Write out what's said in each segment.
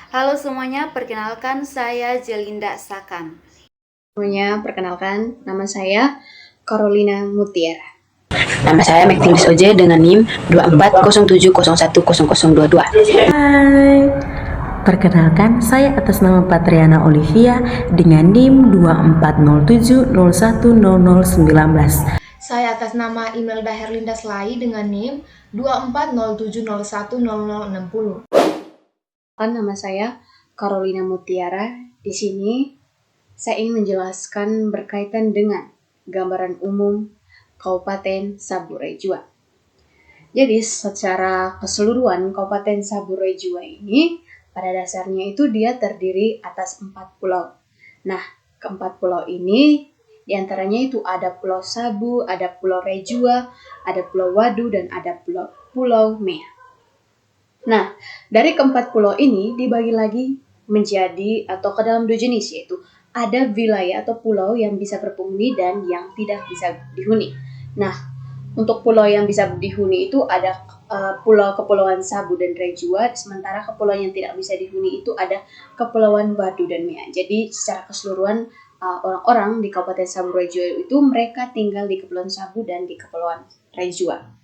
Halo semuanya, perkenalkan saya Jelinda Sakan. Semuanya, perkenalkan, nama saya Carolina Mutiara. Nama saya Mektinis Oje dengan NIM 2407010022. Hai, perkenalkan saya atas nama Patriana Olivia dengan NIM 2407010019. Saya atas nama Imelda Herlinda Slai dengan NIM 2407010060. Nama saya Carolina Mutiara. Di sini saya ingin menjelaskan berkaitan dengan gambaran umum Kabupaten Saburai Jua. Jadi secara keseluruhan Kabupaten Saburai Jua ini pada dasarnya itu dia terdiri atas 4 pulau. Nah, keempat pulau ini diantaranya itu ada Pulau Sabu, ada Pulau Rejua, ada Pulau Wadu, dan ada Pulau Mea. Nah, dari keempat pulau ini dibagi lagi menjadi atau ke dalam dua jenis, yaitu ada wilayah atau pulau yang bisa berpenghuni dan yang tidak bisa dihuni. Nah, untuk pulau yang bisa dihuni itu ada Kepulauan Sabu dan Rejua, sementara kepulauan yang tidak bisa dihuni itu ada Kepulauan Wadu dan Mea. Jadi secara keseluruhan orang-orang di Kabupaten Sabu Rejua itu mereka tinggal di Kepulauan Sabu dan di Kepulauan Rejua.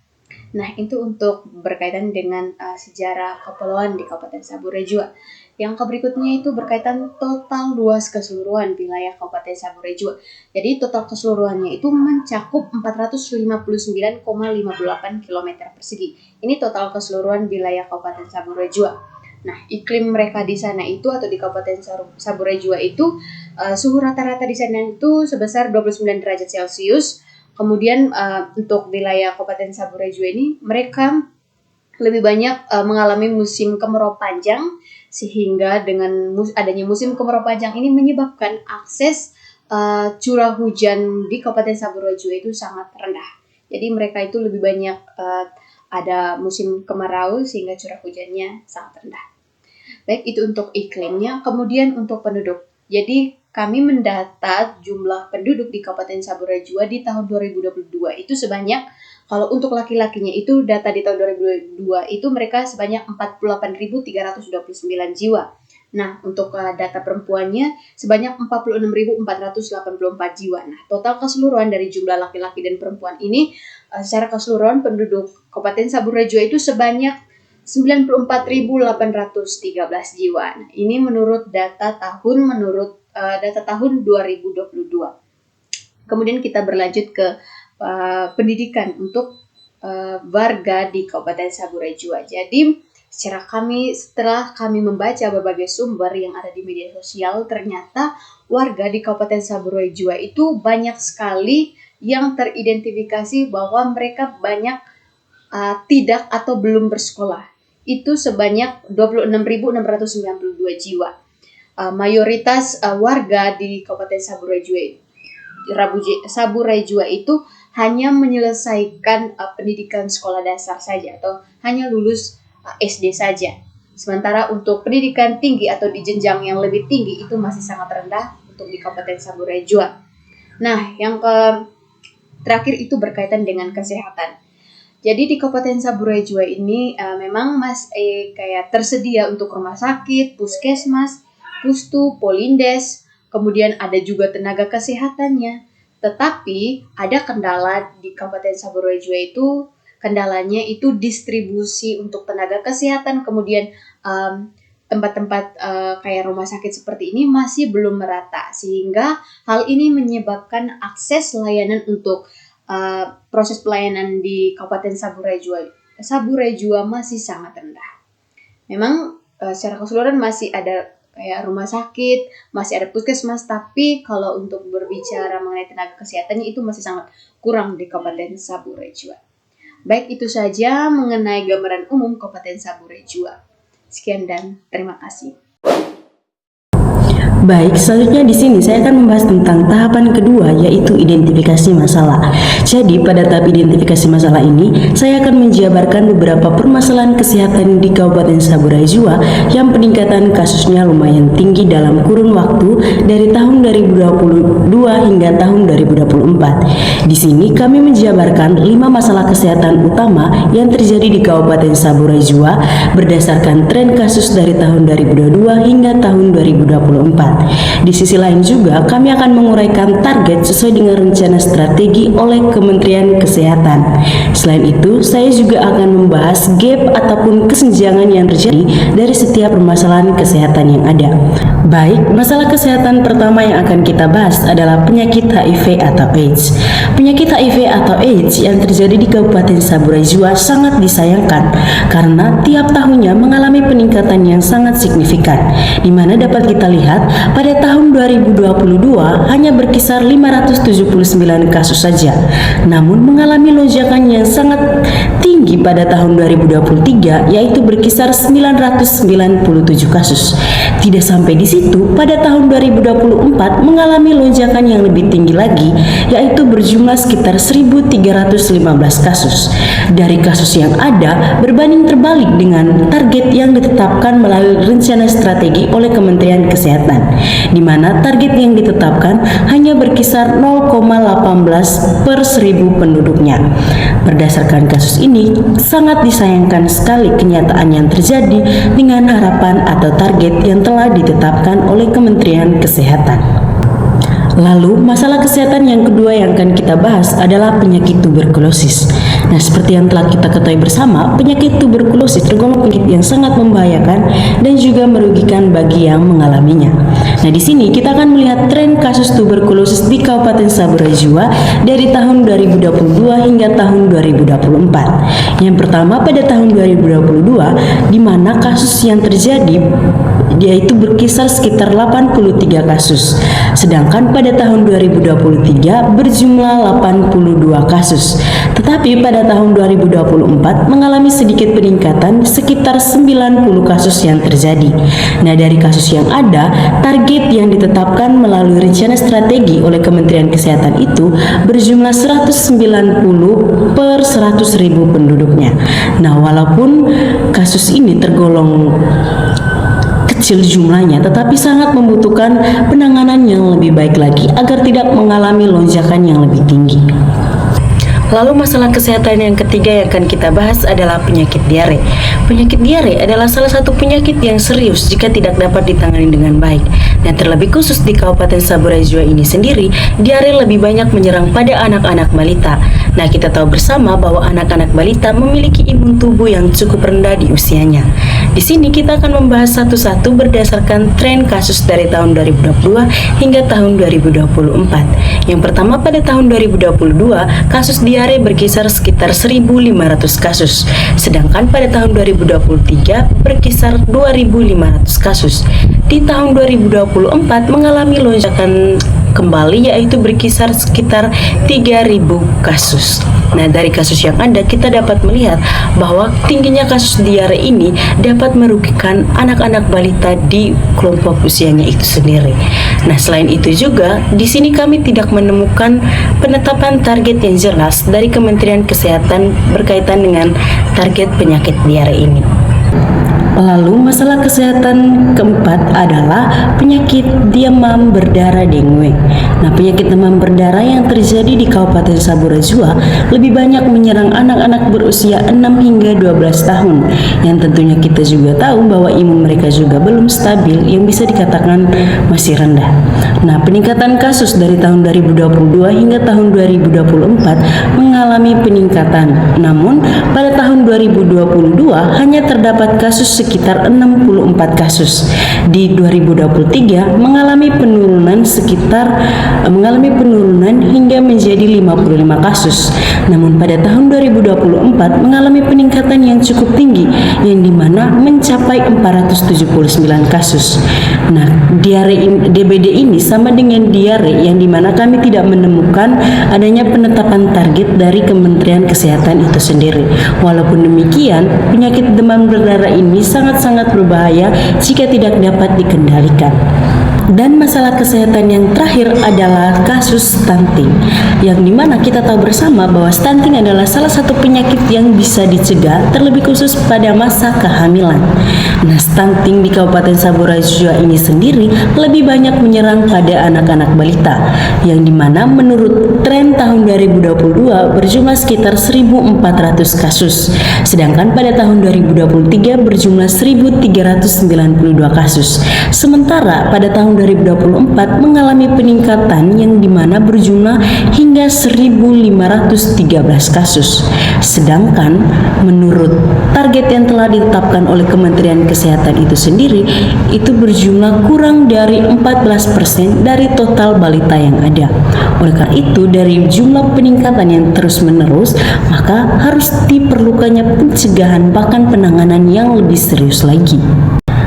Nah, itu untuk berkaitan dengan sejarah kepulauan di Kabupaten Sabu Rejua. Yang berikutnya itu berkaitan total luas keseluruhan wilayah Kabupaten Sabu Rejua. Jadi total keseluruhannya itu mencakup 459,58 km persegi. Ini total keseluruhan wilayah Kabupaten Sabu Rejua. Nah, iklim mereka di sana itu atau di Kabupaten Sabu Rejua itu suhu rata-rata di sana itu sebesar 29 derajat Celcius. Kemudian untuk wilayah Kabupaten Sabu Rejua ini mereka lebih banyak mengalami musim kemarau panjang, sehingga dengan adanya musim kemarau panjang ini menyebabkan akses curah hujan di Kabupaten Sabu Rejua itu sangat rendah. Jadi mereka itu lebih banyak ada musim kemarau sehingga curah hujannya sangat rendah. Baik, itu untuk iklimnya. Kemudian untuk penduduk. Jadi kami mendata jumlah penduduk di Kabupaten Sabu Rejua di tahun 2022 itu sebanyak, kalau untuk laki-lakinya itu data di tahun 2022 itu mereka sebanyak 48.329 jiwa. Nah, untuk data perempuannya sebanyak 46.484 jiwa. Nah, total keseluruhan dari jumlah laki-laki dan perempuan ini secara keseluruhan penduduk Kabupaten Sabu Rejua itu sebanyak 94.813 jiwa. Nah, ini menurut data tahun 2022. Kemudian kita berlanjut ke pendidikan untuk warga di Kabupaten Sabu Rejua. Jadi setelah kami membaca berbagai sumber yang ada di media sosial, ternyata warga di Kabupaten Sabu Rejua itu banyak sekali yang teridentifikasi bahwa mereka banyak tidak atau belum bersekolah. Itu sebanyak 26.692 jiwa. Mayoritas warga di Kabupaten Sabu Rejua itu hanya menyelesaikan pendidikan sekolah dasar saja atau hanya lulus SD saja. Sementara untuk pendidikan tinggi atau di jenjang yang lebih tinggi itu masih sangat rendah untuk di Kabupaten Sabu Rejua. Nah, yang terakhir itu berkaitan dengan kesehatan. Jadi di Kabupaten Sabu Rejua ini memang kayak tersedia untuk rumah sakit, puskesmas, pustu, polindes, kemudian ada juga tenaga kesehatannya. Tetapi ada kendala di Kabupaten Sabu Rejua itu, kendalanya itu distribusi untuk tenaga kesehatan, kemudian tempat-tempat kayak rumah sakit seperti ini masih belum merata, sehingga hal ini menyebabkan akses layanan untuk proses pelayanan di Kabupaten Sabu Rejua masih sangat rendah. Memang secara keseluruhan masih ada kayak rumah sakit, masih ada puskesmas, tapi kalau untuk berbicara mengenai tenaga kesehatannya itu masih sangat kurang di Kabupaten Sabu Rejua. Baik, itu saja mengenai gambaran umum Kabupaten Sabu Rejua. Sekian dan terima kasih. Baik, selanjutnya di sini saya akan membahas tentang tahapan kedua, yaitu identifikasi masalah. Jadi, pada tahap identifikasi masalah ini, saya akan menjabarkan beberapa permasalahan kesehatan di Kabupaten Saburai Jua yang peningkatan kasusnya lumayan tinggi dalam kurun waktu dari tahun 2022 hingga tahun 2024. Di sini kami menjabarkan 5 masalah kesehatan utama yang terjadi di Kabupaten Saburai Jua berdasarkan tren kasus dari tahun 2022 hingga tahun 2024. Di sisi lain juga kami akan menguraikan target sesuai dengan rencana strategi oleh Kementerian Kesehatan. Selain itu, saya juga akan membahas gap ataupun kesenjangan yang terjadi dari setiap permasalahan kesehatan yang ada. Baik, masalah kesehatan pertama yang akan kita bahas adalah penyakit HIV atau AIDS. Penyakit HIV atau AIDS yang terjadi di Kabupaten Saburai Jua sangat disayangkan karena tiap tahunnya mengalami peningkatan yang sangat signifikan, di mana dapat kita lihat pada tahun 2022 hanya berkisar 579 kasus saja, namun mengalami lonjakan yang sangat tinggi pada tahun 2023 yaitu berkisar 997 kasus. Tidak sampai di situ, pada tahun 2024 mengalami lonjakan yang lebih tinggi lagi yaitu berjumlah sekitar 1315 kasus. Dari kasus yang ada berbanding terbalik dengan target yang ditetapkan melalui rencana strategi oleh Kementerian Kesehatan, di mana target yang ditetapkan hanya berkisar 0,18 per 1000 penduduknya. Berdasarkan kasus ini, sangat disayangkan sekali kenyataan yang terjadi dengan harapan atau target yang telah ditetapkan oleh Kementerian Kesehatan. Lalu, masalah kesehatan yang kedua yang akan kita bahas adalah penyakit tuberkulosis. Nah, seperti yang telah kita ketahui bersama, penyakit tuberkulosis tergolong penyakit yang sangat membahayakan dan juga merugikan bagi yang mengalaminya. Nah, di sini kita akan melihat tren kasus tuberkulosis di Kabupaten Saburai Jua dari tahun 2022 hingga tahun 2024. Yang pertama pada tahun 2022, di mana kasus yang terjadi yaitu berkisar sekitar 83 kasus. Sedangkan pada tahun 2023 berjumlah 82 kasus. Tetapi pada tahun 2024 mengalami sedikit peningkatan sekitar 90 kasus yang terjadi. Nah, dari kasus yang ada, target yang ditetapkan melalui rencana strategi oleh Kementerian Kesehatan itu berjumlah 190 per 100.000 penduduknya. Nah, walaupun kasus ini tergolong kecil jumlahnya, tetapi sangat membutuhkan penanganan yang lebih baik lagi agar tidak mengalami lonjakan yang lebih tinggi. Lalu masalah kesehatan yang ketiga yang akan kita bahas adalah penyakit diare. Penyakit diare adalah salah satu penyakit yang serius jika tidak dapat ditangani dengan baik. Dan terlebih khusus di Kabupaten Saburai Jua ini sendiri, diare lebih banyak menyerang pada anak-anak balita. Nah, kita tahu bersama bahwa anak-anak balita memiliki imun tubuh yang cukup rendah di usianya. Di sini kita akan membahas satu-satu berdasarkan tren kasus dari tahun 2022 hingga tahun 2024. Yang pertama pada tahun 2022, kasus diare berkisar sekitar 1.500 kasus. Sedangkan pada tahun 2023 berkisar 2.500 kasus. Di tahun 2024 mengalami lonjakan kembali yaitu berkisar sekitar 3.000 kasus. Nah, dari kasus yang ada kita dapat melihat bahwa tingginya kasus diare ini dapat merugikan anak-anak balita di kelompok usianya itu sendiri. Nah, selain itu juga di sini kami tidak menemukan penetapan target yang jelas dari Kementerian Kesehatan berkaitan dengan target penyakit diare ini. Lalu masalah kesehatan keempat adalah penyakit demam berdarah dengue. Nah, penyakit demam berdarah yang terjadi di Kabupaten Saburai Jua lebih banyak menyerang anak-anak berusia 6 hingga 12 tahun yang tentunya kita juga tahu bahwa imun mereka juga belum stabil yang bisa dikatakan masih rendah. Nah, peningkatan kasus dari tahun 2022 hingga tahun 2024 mengalami peningkatan. Namun, pada tahun 2022 hanya terdapat kasus sekitar 64 kasus. Di 2023 mengalami penurunan hingga menjadi 55 kasus. Namun pada tahun 2024 mengalami peningkatan yang cukup tinggi yang dimana mencapai 479 kasus. Nah, DBD ini sama dengan diare yang dimana kami tidak menemukan adanya penetapan target dari Kementerian Kesehatan itu sendiri. Walaupun demikian, penyakit demam berdarah ini sangat-sangat berbahaya jika tidak dapat dikendalikan. Dan masalah kesehatan yang terakhir adalah kasus stunting, yang dimana kita tahu bersama bahwa stunting adalah salah satu penyakit yang bisa dicegah, terlebih khusus pada masa kehamilan. Nah, stunting di Kabupaten Saburai Jua ini sendiri lebih banyak menyerang pada anak-anak balita, yang dimana menurut tren tahun 2022 berjumlah sekitar 1.400 kasus, sedangkan pada tahun 2023 berjumlah 1.392 kasus. Sementara pada tahun 2024 mengalami peningkatan yang dimana berjumlah hingga 1.513 kasus. Sedangkan menurut target yang telah ditetapkan oleh Kementerian Kesehatan itu sendiri, itu berjumlah kurang dari 14% dari total balita yang ada. Oleh karena itu, dari jumlah peningkatan yang terus-menerus, maka harus diperlukannya pencegahan bahkan penanganan yang lebih serius lagi.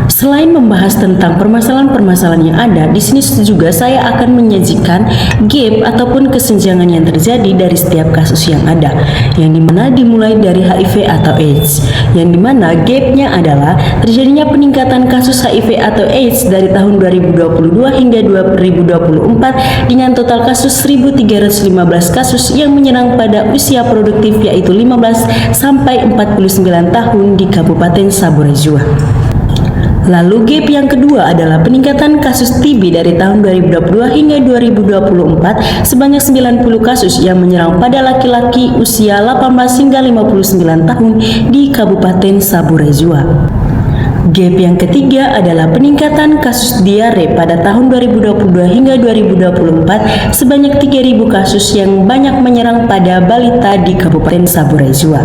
Selain membahas tentang permasalahan-permasalahan yang ada, di sini juga saya akan menyajikan gap ataupun kesenjangan yang terjadi dari setiap kasus yang ada, yang dimana dimulai dari HIV atau AIDS, yang dimana gapnya adalah terjadinya peningkatan kasus HIV atau AIDS dari tahun 2022 hingga 2024 dengan total kasus 1.315 kasus yang menyerang pada usia produktif yaitu 15 sampai 49 tahun di Kabupaten Saburai Jua. Lalu gap yang kedua adalah peningkatan kasus TB dari tahun 2022 hingga 2024 sebanyak 90 kasus yang menyerang pada laki-laki usia 18 hingga 59 tahun di Kabupaten Saburai Jua. Gap yang ketiga adalah peningkatan kasus diare pada tahun 2022 hingga 2024 sebanyak 3.000 kasus yang banyak menyerang pada balita di Kabupaten Saburai Jua.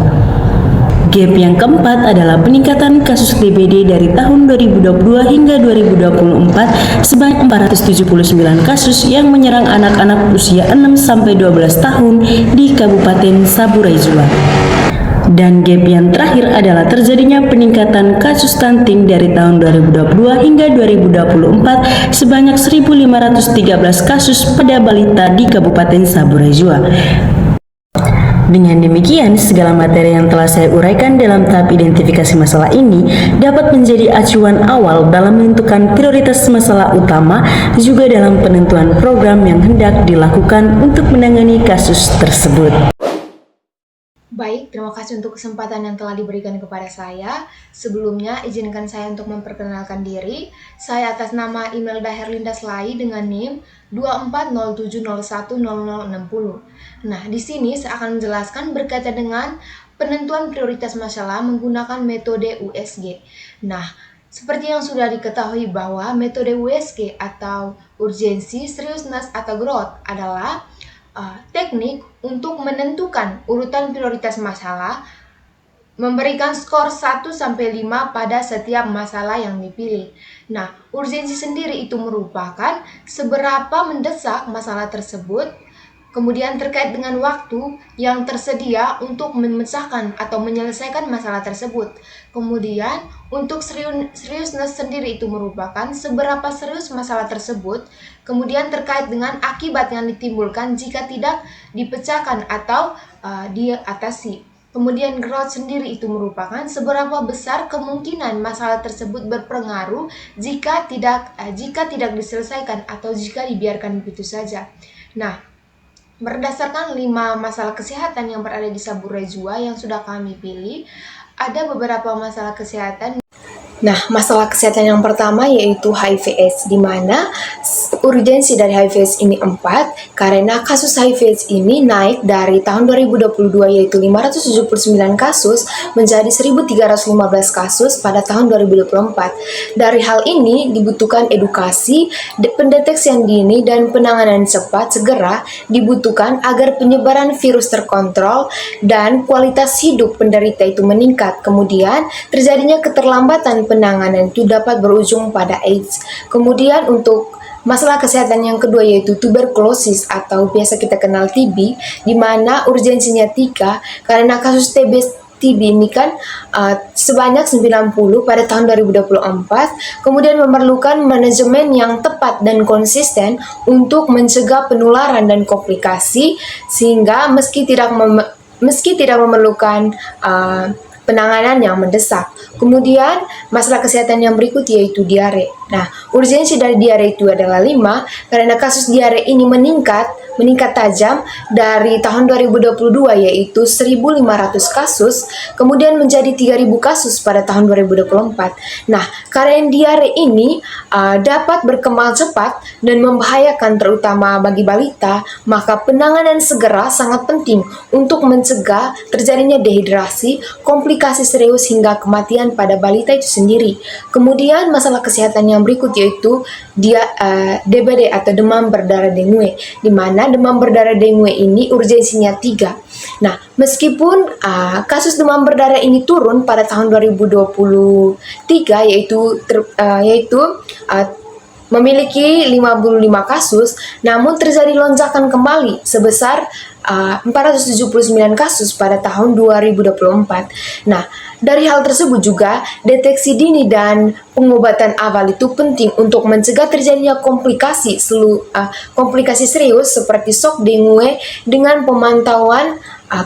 Gap yang keempat adalah peningkatan kasus DBD dari tahun 2022 hingga 2024 sebanyak 479 kasus yang menyerang anak-anak usia 6 sampai 12 tahun di Kabupaten Saburai Jua. Dan gap yang terakhir adalah terjadinya peningkatan kasus stunting dari tahun 2022 hingga 2024 sebanyak 1.513 kasus pada balita di Kabupaten Saburai Jua. Dengan demikian, segala materi yang telah saya uraikan dalam tahap identifikasi masalah ini dapat menjadi acuan awal dalam menentukan prioritas masalah utama, juga dalam penentuan program yang hendak dilakukan untuk menangani kasus tersebut. Baik, terima kasih untuk kesempatan yang telah diberikan kepada saya. Sebelumnya, izinkan saya untuk memperkenalkan diri. Saya atas nama Imelda Herlinda Slai dengan NIM 2407010060. Nah, di sini saya akan menjelaskan berkaitan dengan penentuan prioritas masalah menggunakan metode USG. Nah, seperti yang sudah diketahui bahwa metode USG atau urgensi, seriousness, atau growth adalah teknik untuk menentukan urutan prioritas masalah, memberikan skor 1-5 pada setiap masalah yang dipilih. Nah, urgensi sendiri itu merupakan seberapa mendesak masalah tersebut, kemudian terkait dengan waktu yang tersedia untuk memecahkan atau menyelesaikan masalah tersebut. Kemudian untuk seriousness sendiri itu merupakan seberapa serius masalah tersebut, kemudian terkait dengan akibat yang ditimbulkan jika tidak dipecahkan atau diatasi. Kemudian growth sendiri itu merupakan seberapa besar kemungkinan masalah tersebut berpengaruh jika tidak diselesaikan atau jika dibiarkan begitu saja. Nah, berdasarkan 5 masalah kesehatan yang berada di Saburai Jua yang sudah kami pilih, ada beberapa masalah kesehatan. Nah, masalah kesehatan yang pertama yaitu HIV/AIDS, di mana urgensi dari HIV/AIDS ini 4 karena kasus HIV/AIDS ini naik dari tahun 2022 yaitu 579 kasus menjadi 1.315 kasus pada tahun 2024. Dari hal ini dibutuhkan edukasi, pendeteksian dini dan penanganan cepat segera dibutuhkan agar penyebaran virus terkontrol dan kualitas hidup penderita itu meningkat. Kemudian terjadinya keterlambatan penanganan itu dapat berujung pada AIDS. Kemudian untuk masalah kesehatan yang kedua yaitu tuberkulosis atau biasa kita kenal TB, di mana urgensinya 3 karena kasus TB ini kan sebanyak 90 pada tahun 2024, kemudian memerlukan manajemen yang tepat dan konsisten untuk mencegah penularan dan komplikasi, sehingga meski tidak memerlukan penanganan yang mendesak. Kemudian masalah kesehatan yang berikut yaitu diare. Nah, urgensi dari diare itu adalah 5 karena kasus diare ini meningkat tajam dari tahun 2022 yaitu 1.500 kasus, kemudian menjadi 3.000 kasus pada tahun 2024. Nah, karena diare ini dapat berkembang cepat dan membahayakan terutama bagi balita, maka penanganan segera sangat penting untuk mencegah terjadinya dehidrasi, komplikasi serius hingga kematian pada balita itu sendiri. Kemudian masalah kesehatan yang berikut yaitu DBD atau demam berdarah dengue, di mana demam berdarah dengue ini urgensinya 3. Nah, meskipun kasus demam berdarah ini turun pada tahun 2023 yaitu memiliki 55 kasus, namun terjadi lonjakan kembali sebesar 479 kasus pada tahun 2024. Nah, dari hal tersebut juga, deteksi dini dan pengobatan awal itu penting untuk mencegah terjadinya komplikasi serius seperti shock dengue dengan pemantauan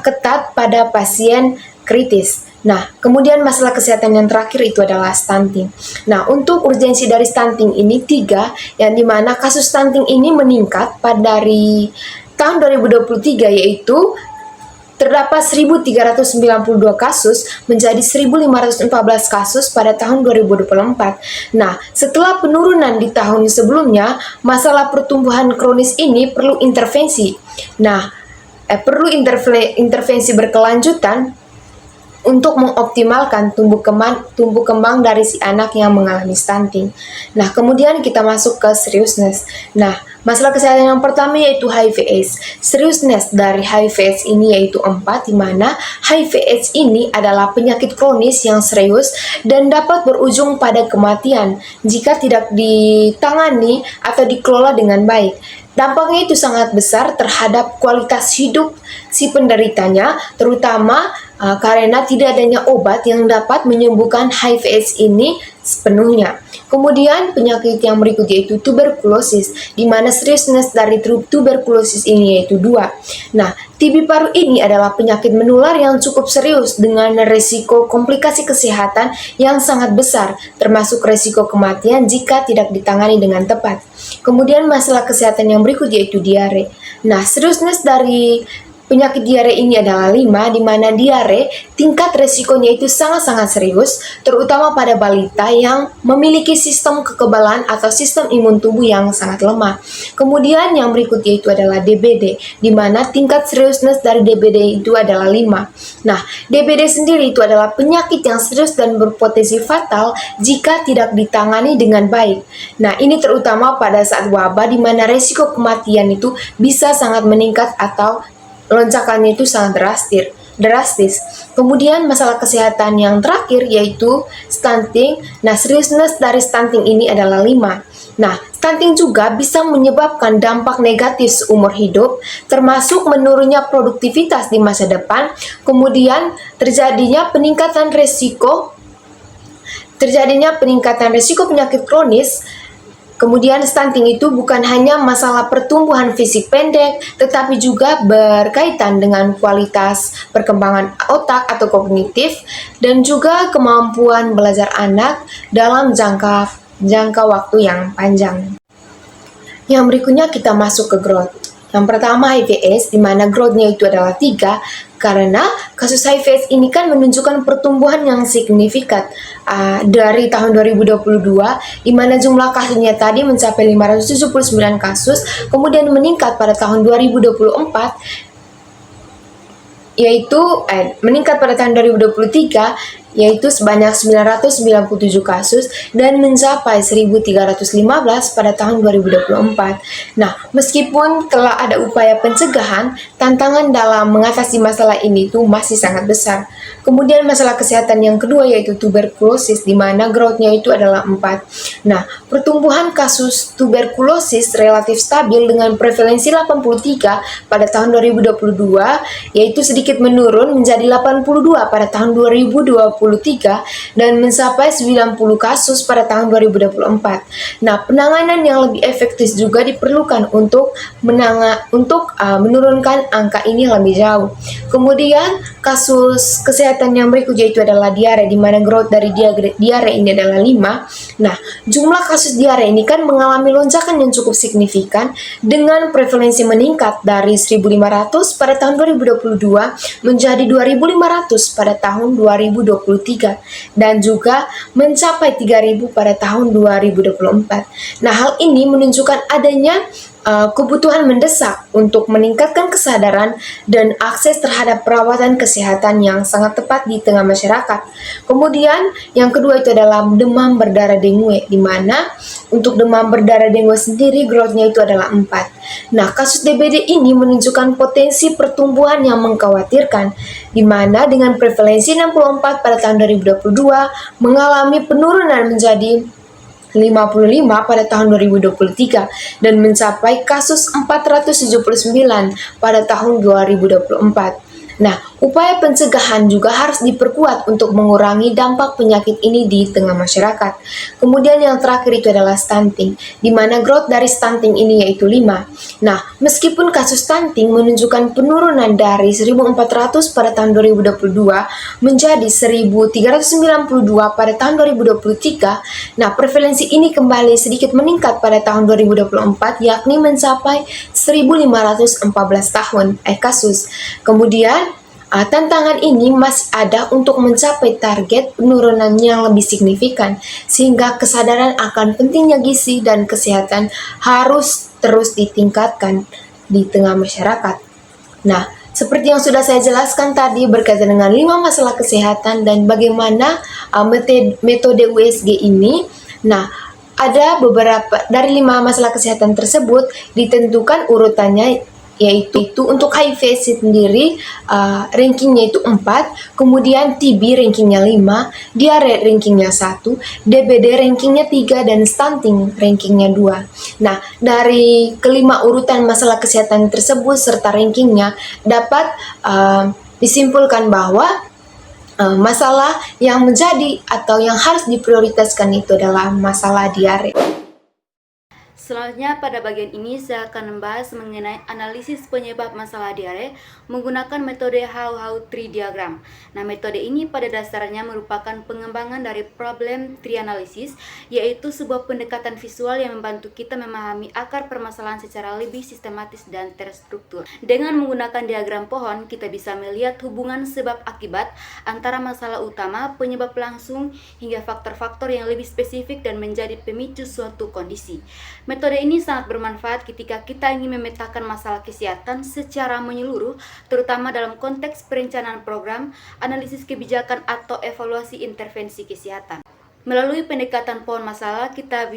ketat pada pasien kritis. Nah, kemudian masalah kesehatan yang terakhir itu adalah stunting. Nah, untuk urgensi dari stunting ini 3, yang dimana kasus stunting ini meningkat dari tahun 2023 yaitu terdapat 1.392 kasus menjadi 1.514 kasus pada tahun 2024. Nah, setelah penurunan di tahun sebelumnya, masalah pertumbuhan kronis ini perlu intervensi. Nah, perlu intervensi berkelanjutan untuk mengoptimalkan tumbuh kembang dari si anak yang mengalami stunting. Nah, kemudian kita masuk ke seriousness. Nah, masalah kesehatan yang pertama yaitu HIV/AIDS. Seriousness dari HIV/AIDS ini yaitu 4, di mana HIV/AIDS ini adalah penyakit kronis yang serius dan dapat berujung pada kematian jika tidak ditangani atau dikelola dengan baik. Dampaknya itu sangat besar terhadap kualitas hidup si penderitanya, terutama karena tidak adanya obat yang dapat menyembuhkan HIV/AIDS ini sepenuhnya. Kemudian penyakit yang berikut yaitu tuberkulosis, di mana seriousness dari tuberkulosis ini yaitu 2. Nah, TB paru ini adalah penyakit menular yang cukup serius dengan resiko komplikasi kesehatan yang sangat besar, termasuk resiko kematian jika tidak ditangani dengan tepat. Kemudian masalah kesehatan yang berikut yaitu diare. Nah, seriousness dari penyakit diare ini adalah 5, di mana diare tingkat resikonya itu sangat-sangat serius, terutama pada balita yang memiliki sistem kekebalan atau sistem imun tubuh yang sangat lemah. Kemudian yang berikut yaitu adalah DBD, di mana tingkat seriousness dari DBD itu adalah 5. Nah, DBD sendiri itu adalah penyakit yang serius dan berpotensi fatal jika tidak ditangani dengan baik. Nah, ini terutama pada saat wabah, di mana resiko kematian itu bisa sangat meningkat atau lonjakannya itu sangat drastis. Kemudian masalah kesehatan yang terakhir yaitu stunting. Nah, seriousness dari stunting ini adalah 5. Nah, stunting juga bisa menyebabkan dampak negatif seumur hidup, termasuk menurunnya produktivitas di masa depan, kemudian terjadinya peningkatan resiko penyakit kronis. Kemudian stunting itu bukan hanya masalah pertumbuhan fisik pendek, tetapi juga berkaitan dengan kualitas perkembangan otak atau kognitif, dan juga kemampuan belajar anak dalam jangka waktu yang panjang. Yang berikutnya kita masuk ke growth. Yang pertama HIV/AIDS, di mana growth-nya itu adalah 3, karena kasus HIV/AIDS ini kan menunjukkan pertumbuhan yang signifikan dari tahun 2022, di mana jumlah kasusnya tadi mencapai 579 kasus, kemudian meningkat pada tahun 2024, yaitu meningkat pada tahun 2023, yaitu sebanyak 997 kasus dan mencapai 1.315 pada tahun 2024. Nah, meskipun telah ada upaya pencegahan, tantangan dalam mengatasi masalah ini itu masih sangat besar. Kemudian masalah kesehatan yang kedua yaitu tuberkulosis, di mana growth-nya itu adalah 4. Nah, pertumbuhan kasus tuberkulosis relatif stabil dengan prevalensi 83 pada tahun 2022, yaitu sedikit menurun menjadi 82 pada tahun 2024. dan mencapai 90 kasus pada tahun 2024. Nah, penanganan yang lebih efektif juga diperlukan untuk menurunkan angka ini lebih jauh. Kemudian, kasus kesehatan yang berikutnya itu adalah diare, di mana growth dari diare ini adalah 5. Nah, jumlah kasus diare ini kan mengalami lonjakan yang cukup signifikan dengan prevalensi meningkat dari 1.500 pada tahun 2022 menjadi 2.500 pada tahun 2023 dan juga mencapai 3.000 pada tahun 2024. Nah, hal ini menunjukkan adanya kebutuhan mendesak untuk meningkatkan kesadaran dan akses terhadap perawatan kesehatan yang sangat tepat di tengah masyarakat. Kemudian yang kedua itu adalah demam berdarah dengue, di mana untuk demam berdarah dengue sendiri growth-nya itu adalah 4. Nah, kasus DBD ini menunjukkan potensi pertumbuhan yang mengkhawatirkan, di mana dengan prevalensi 64 pada tahun 2022 mengalami penurunan menjadi 55 pada tahun 2023 dan mencapai kasus 479 pada tahun 2024. Nah, upaya pencegahan juga harus diperkuat untuk mengurangi dampak penyakit ini di tengah masyarakat. Kemudian yang terakhir itu adalah stunting, di mana growth dari stunting ini yaitu 5. Nah, meskipun kasus stunting menunjukkan penurunan dari 1.400 pada tahun 2022 menjadi 1.392 pada tahun 2023, nah prevalensi ini kembali sedikit meningkat pada tahun 2024, yakni mencapai 1.514 kasus. Kemudian, tantangan ini masih ada untuk mencapai target penurunan yang lebih signifikan, sehingga kesadaran akan pentingnya gizi dan kesehatan harus terus ditingkatkan di tengah masyarakat. Nah, seperti yang sudah saya jelaskan tadi berkaitan dengan 5 masalah kesehatan dan bagaimana metode USG ini. Nah, ada beberapa dari 5 masalah kesehatan tersebut ditentukan urutannya, yaitu untuk HIV sendiri rankingnya itu 4, kemudian TB rankingnya 5, diare rankingnya 1, DBD rankingnya 3, dan stunting rankingnya 2. Nah, dari kelima urutan masalah kesehatan tersebut serta rankingnya dapat disimpulkan bahwa masalah yang menjadi atau yang harus diprioritaskan itu adalah masalah diare. Selanjutnya pada bagian ini saya akan membahas mengenai analisis penyebab masalah diare menggunakan metode How-How Tree Diagram. Nah, metode ini pada dasarnya merupakan pengembangan dari problem tree analysis, yaitu sebuah pendekatan visual yang membantu kita memahami akar permasalahan secara lebih sistematis dan terstruktur. Dengan menggunakan diagram pohon, kita bisa melihat hubungan sebab akibat antara masalah utama, penyebab langsung, hingga faktor-faktor yang lebih spesifik dan menjadi pemicu suatu kondisi. Metode ini sangat bermanfaat ketika kita ingin memetakan masalah kesehatan secara menyeluruh, terutama dalam konteks perencanaan program, analisis kebijakan, atau evaluasi intervensi kesehatan. Melalui pendekatan pohon masalah, kita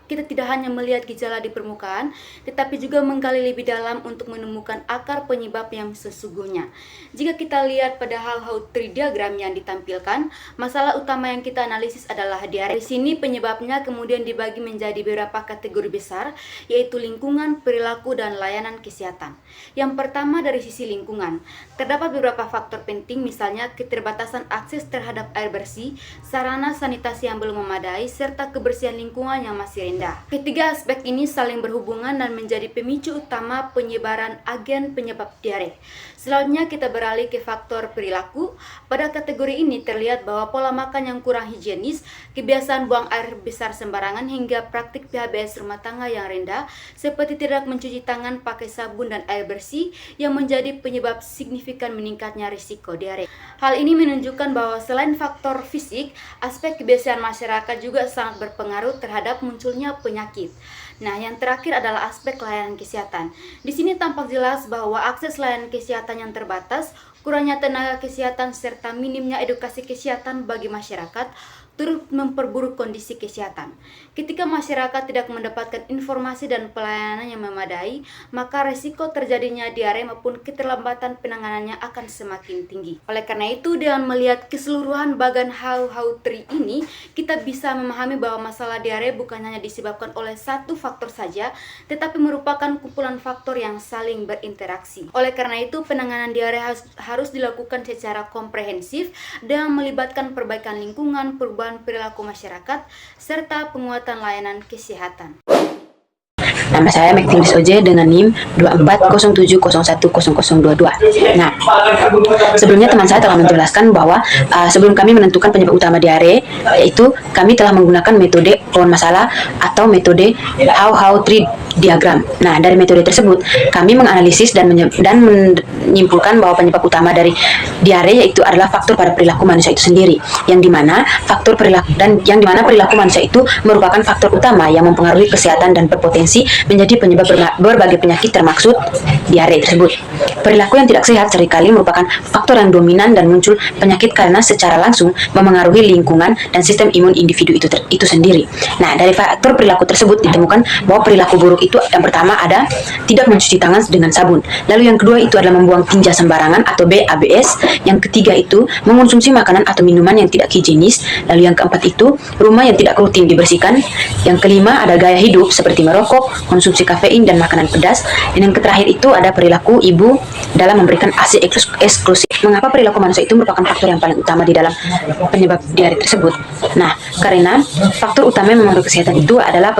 tidak hanya melihat gejala di permukaan, tetapi juga menggali lebih dalam untuk menemukan akar penyebab yang sesungguhnya. Jika kita lihat pada How-How Tree Diagram yang ditampilkan, masalah utama yang kita analisis adalah diare. Di sini penyebabnya kemudian dibagi menjadi beberapa kategori besar, yaitu lingkungan, perilaku, dan layanan kesehatan. Yang pertama dari sisi lingkungan, terdapat beberapa faktor penting, misalnya keterbatasan akses terhadap air bersih, sarana sanitasi yang belum memadai, serta kebersihan lingkungan yang masih rendah. Ketiga aspek ini saling berhubungan dan menjadi pemicu utama penyebaran agen penyebab diare. Selanjutnya kita beralih ke faktor perilaku. Pada kategori ini terlihat bahwa pola makan yang kurang higienis, kebiasaan buang air besar sembarangan, hingga praktik PHBS rumah tangga yang rendah, seperti tidak mencuci tangan pakai sabun dan air bersih, yang menjadi penyebab signifikan meningkatnya risiko diare. Hal ini menunjukkan bahwa selain faktor fisik, aspek kebiasaan masyarakat juga sangat berpengaruh terhadap munculnya penyakit. Nah, yang terakhir adalah aspek layanan kesehatan. Di sini tampak jelas bahwa akses layanan kesehatan yang terbatas, kurangnya tenaga kesehatan, serta minimnya edukasi kesehatan bagi masyarakat turut memperburuk kondisi kesehatan. Ketika masyarakat tidak mendapatkan informasi dan pelayanan yang memadai, maka resiko terjadinya diare maupun keterlambatan penanganannya akan semakin tinggi. Oleh karena itu, dengan melihat keseluruhan bagan How-How Tree ini, kita bisa memahami bahwa masalah diare bukan hanya disebabkan oleh satu faktor saja, tetapi merupakan kumpulan faktor yang saling berinteraksi. Oleh karena itu, penanganan diare harus dilakukan secara komprehensif dengan melibatkan perbaikan lingkungan, perubahan perilaku masyarakat, serta penguatan layanan kesehatan. Nama saya Mektilis Oje dengan NIM 2407010022. Nah, sebelumnya teman saya telah menjelaskan bahwa sebelum kami menentukan penyebab utama diare, yaitu kami telah menggunakan metode pohon masalah atau metode How-How Tree diagram. Nah, dari metode tersebut kami menganalisis dan menyimpulkan bahwa penyebab utama dari diare yaitu adalah faktor pada perilaku manusia itu sendiri, yang dimana perilaku manusia itu merupakan faktor utama yang mempengaruhi kesehatan dan berpotensi menjadi penyebab berbagai penyakit termaksud diare tersebut. Perilaku yang tidak sehat seringkali merupakan faktor yang dominan dan muncul penyakit karena secara langsung memengaruhi lingkungan dan sistem imun individu itu sendiri. Nah, dari faktor perilaku tersebut ditemukan bahwa perilaku buruk itu yang pertama ada tidak mencuci tangan dengan sabun. Lalu yang kedua itu adalah membuang tinja sembarangan atau BABS. Yang ketiga itu mengonsumsi makanan atau minuman yang tidak higienis. Lalu yang keempat itu rumah yang tidak rutin dibersihkan. Yang kelima ada gaya hidup seperti merokok, konsumsi kafein dan makanan pedas. Dan yang terakhir itu ada perilaku ibu dalam memberikan ASI eksklusif. Mengapa perilaku manusia itu merupakan faktor yang paling utama di dalam penyebab diare tersebut? Nah, karena faktor utama yang mempengaruhi kesehatan itu adalah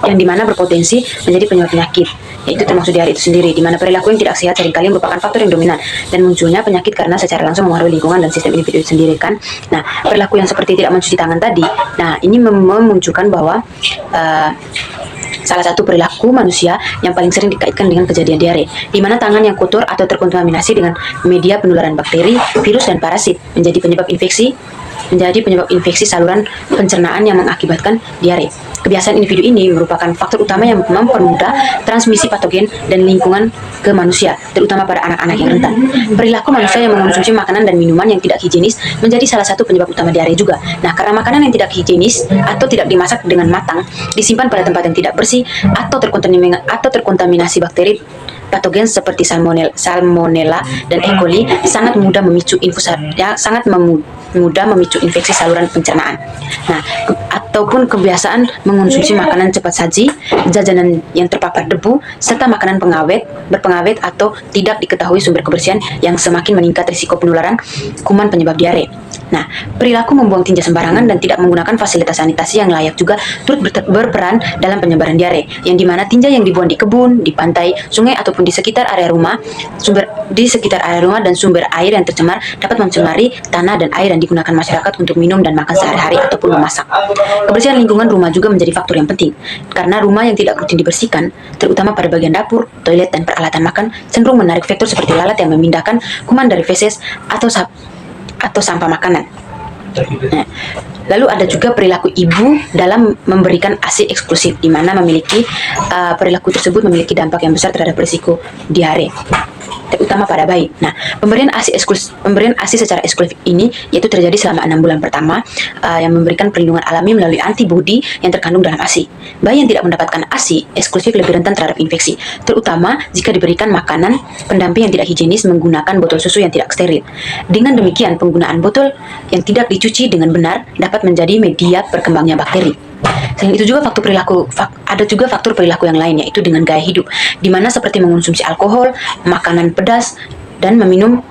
yang dimana berpotensi menjadi penyebab penyakit, yaitu termasuk diare itu sendiri, di mana perilaku yang tidak sehat seringkali merupakan faktor yang dominan dan munculnya penyakit karena secara langsung mempengaruhi lingkungan dan sistem individu itu sendiri kan. Nah, perilaku yang seperti tidak mencuci tangan tadi, nah ini memunculkan bahwa salah satu perilaku manusia yang paling sering dikaitkan dengan kejadian diare, di mana tangan yang kotor atau terkontaminasi dengan media penularan bakteri, virus dan parasit menjadi penyebab infeksi saluran pencernaan yang mengakibatkan diare. Kebiasaan individu ini merupakan faktor utama yang mempermudah transmisi patogen dan lingkungan ke manusia, terutama pada anak-anak yang rentan. Perilaku manusia yang mengonsumsi makanan dan minuman yang tidak higienis menjadi salah satu penyebab utama diare juga. Nah, karena makanan yang tidak higienis atau tidak dimasak dengan matang, disimpan pada tempat yang tidak bersih atau terkontaminasi bakteri patogen seperti salmonella dan E. coli sangat mudah memicu infeksi saluran pencernaan. Nah, ataupun kebiasaan mengonsumsi makanan cepat saji, jajanan yang terpapar debu, serta makanan berpengawet atau tidak diketahui sumber kebersihan yang semakin meningkat risiko penularan kuman penyebab diare. Nah, perilaku membuang tinja sembarangan dan tidak menggunakan fasilitas sanitasi yang layak juga turut berperan dalam penyebaran diare, yang dimana tinja yang dibuang di kebun, di pantai, sungai ataupun di sekitar area rumah dan sumber air yang tercemar dapat mencemari tanah dan air yang digunakan masyarakat untuk minum dan makan sehari-hari ataupun memasak. Kebersihan lingkungan rumah juga menjadi faktor yang penting, karena rumah yang tidak rutin dibersihkan, terutama pada bagian dapur, toilet, dan peralatan makan, cenderung menarik vektor seperti lalat yang memindahkan kuman dari feses atau sampah makanan. Nah, lalu ada juga perilaku ibu dalam memberikan ASI eksklusif, di mana perilaku tersebut memiliki dampak yang besar terhadap risiko diare, terutama pada bayi. Nah, pemberian ASI secara eksklusif ini yaitu terjadi selama 6 bulan pertama, yang memberikan perlindungan alami melalui antibodi yang terkandung dalam ASI. Bayi yang tidak mendapatkan ASI eksklusif lebih rentan terhadap infeksi, terutama jika diberikan makanan pendamping yang tidak higienis menggunakan botol susu yang tidak steril. Dengan demikian, penggunaan botol yang tidak dicuci dengan benar dapat menjadi media berkembangnya bakteri. Selain itu juga ada juga faktor perilaku yang lain, yaitu dengan gaya hidup, di mana seperti mengonsumsi alkohol, makanan pedas, dan meminum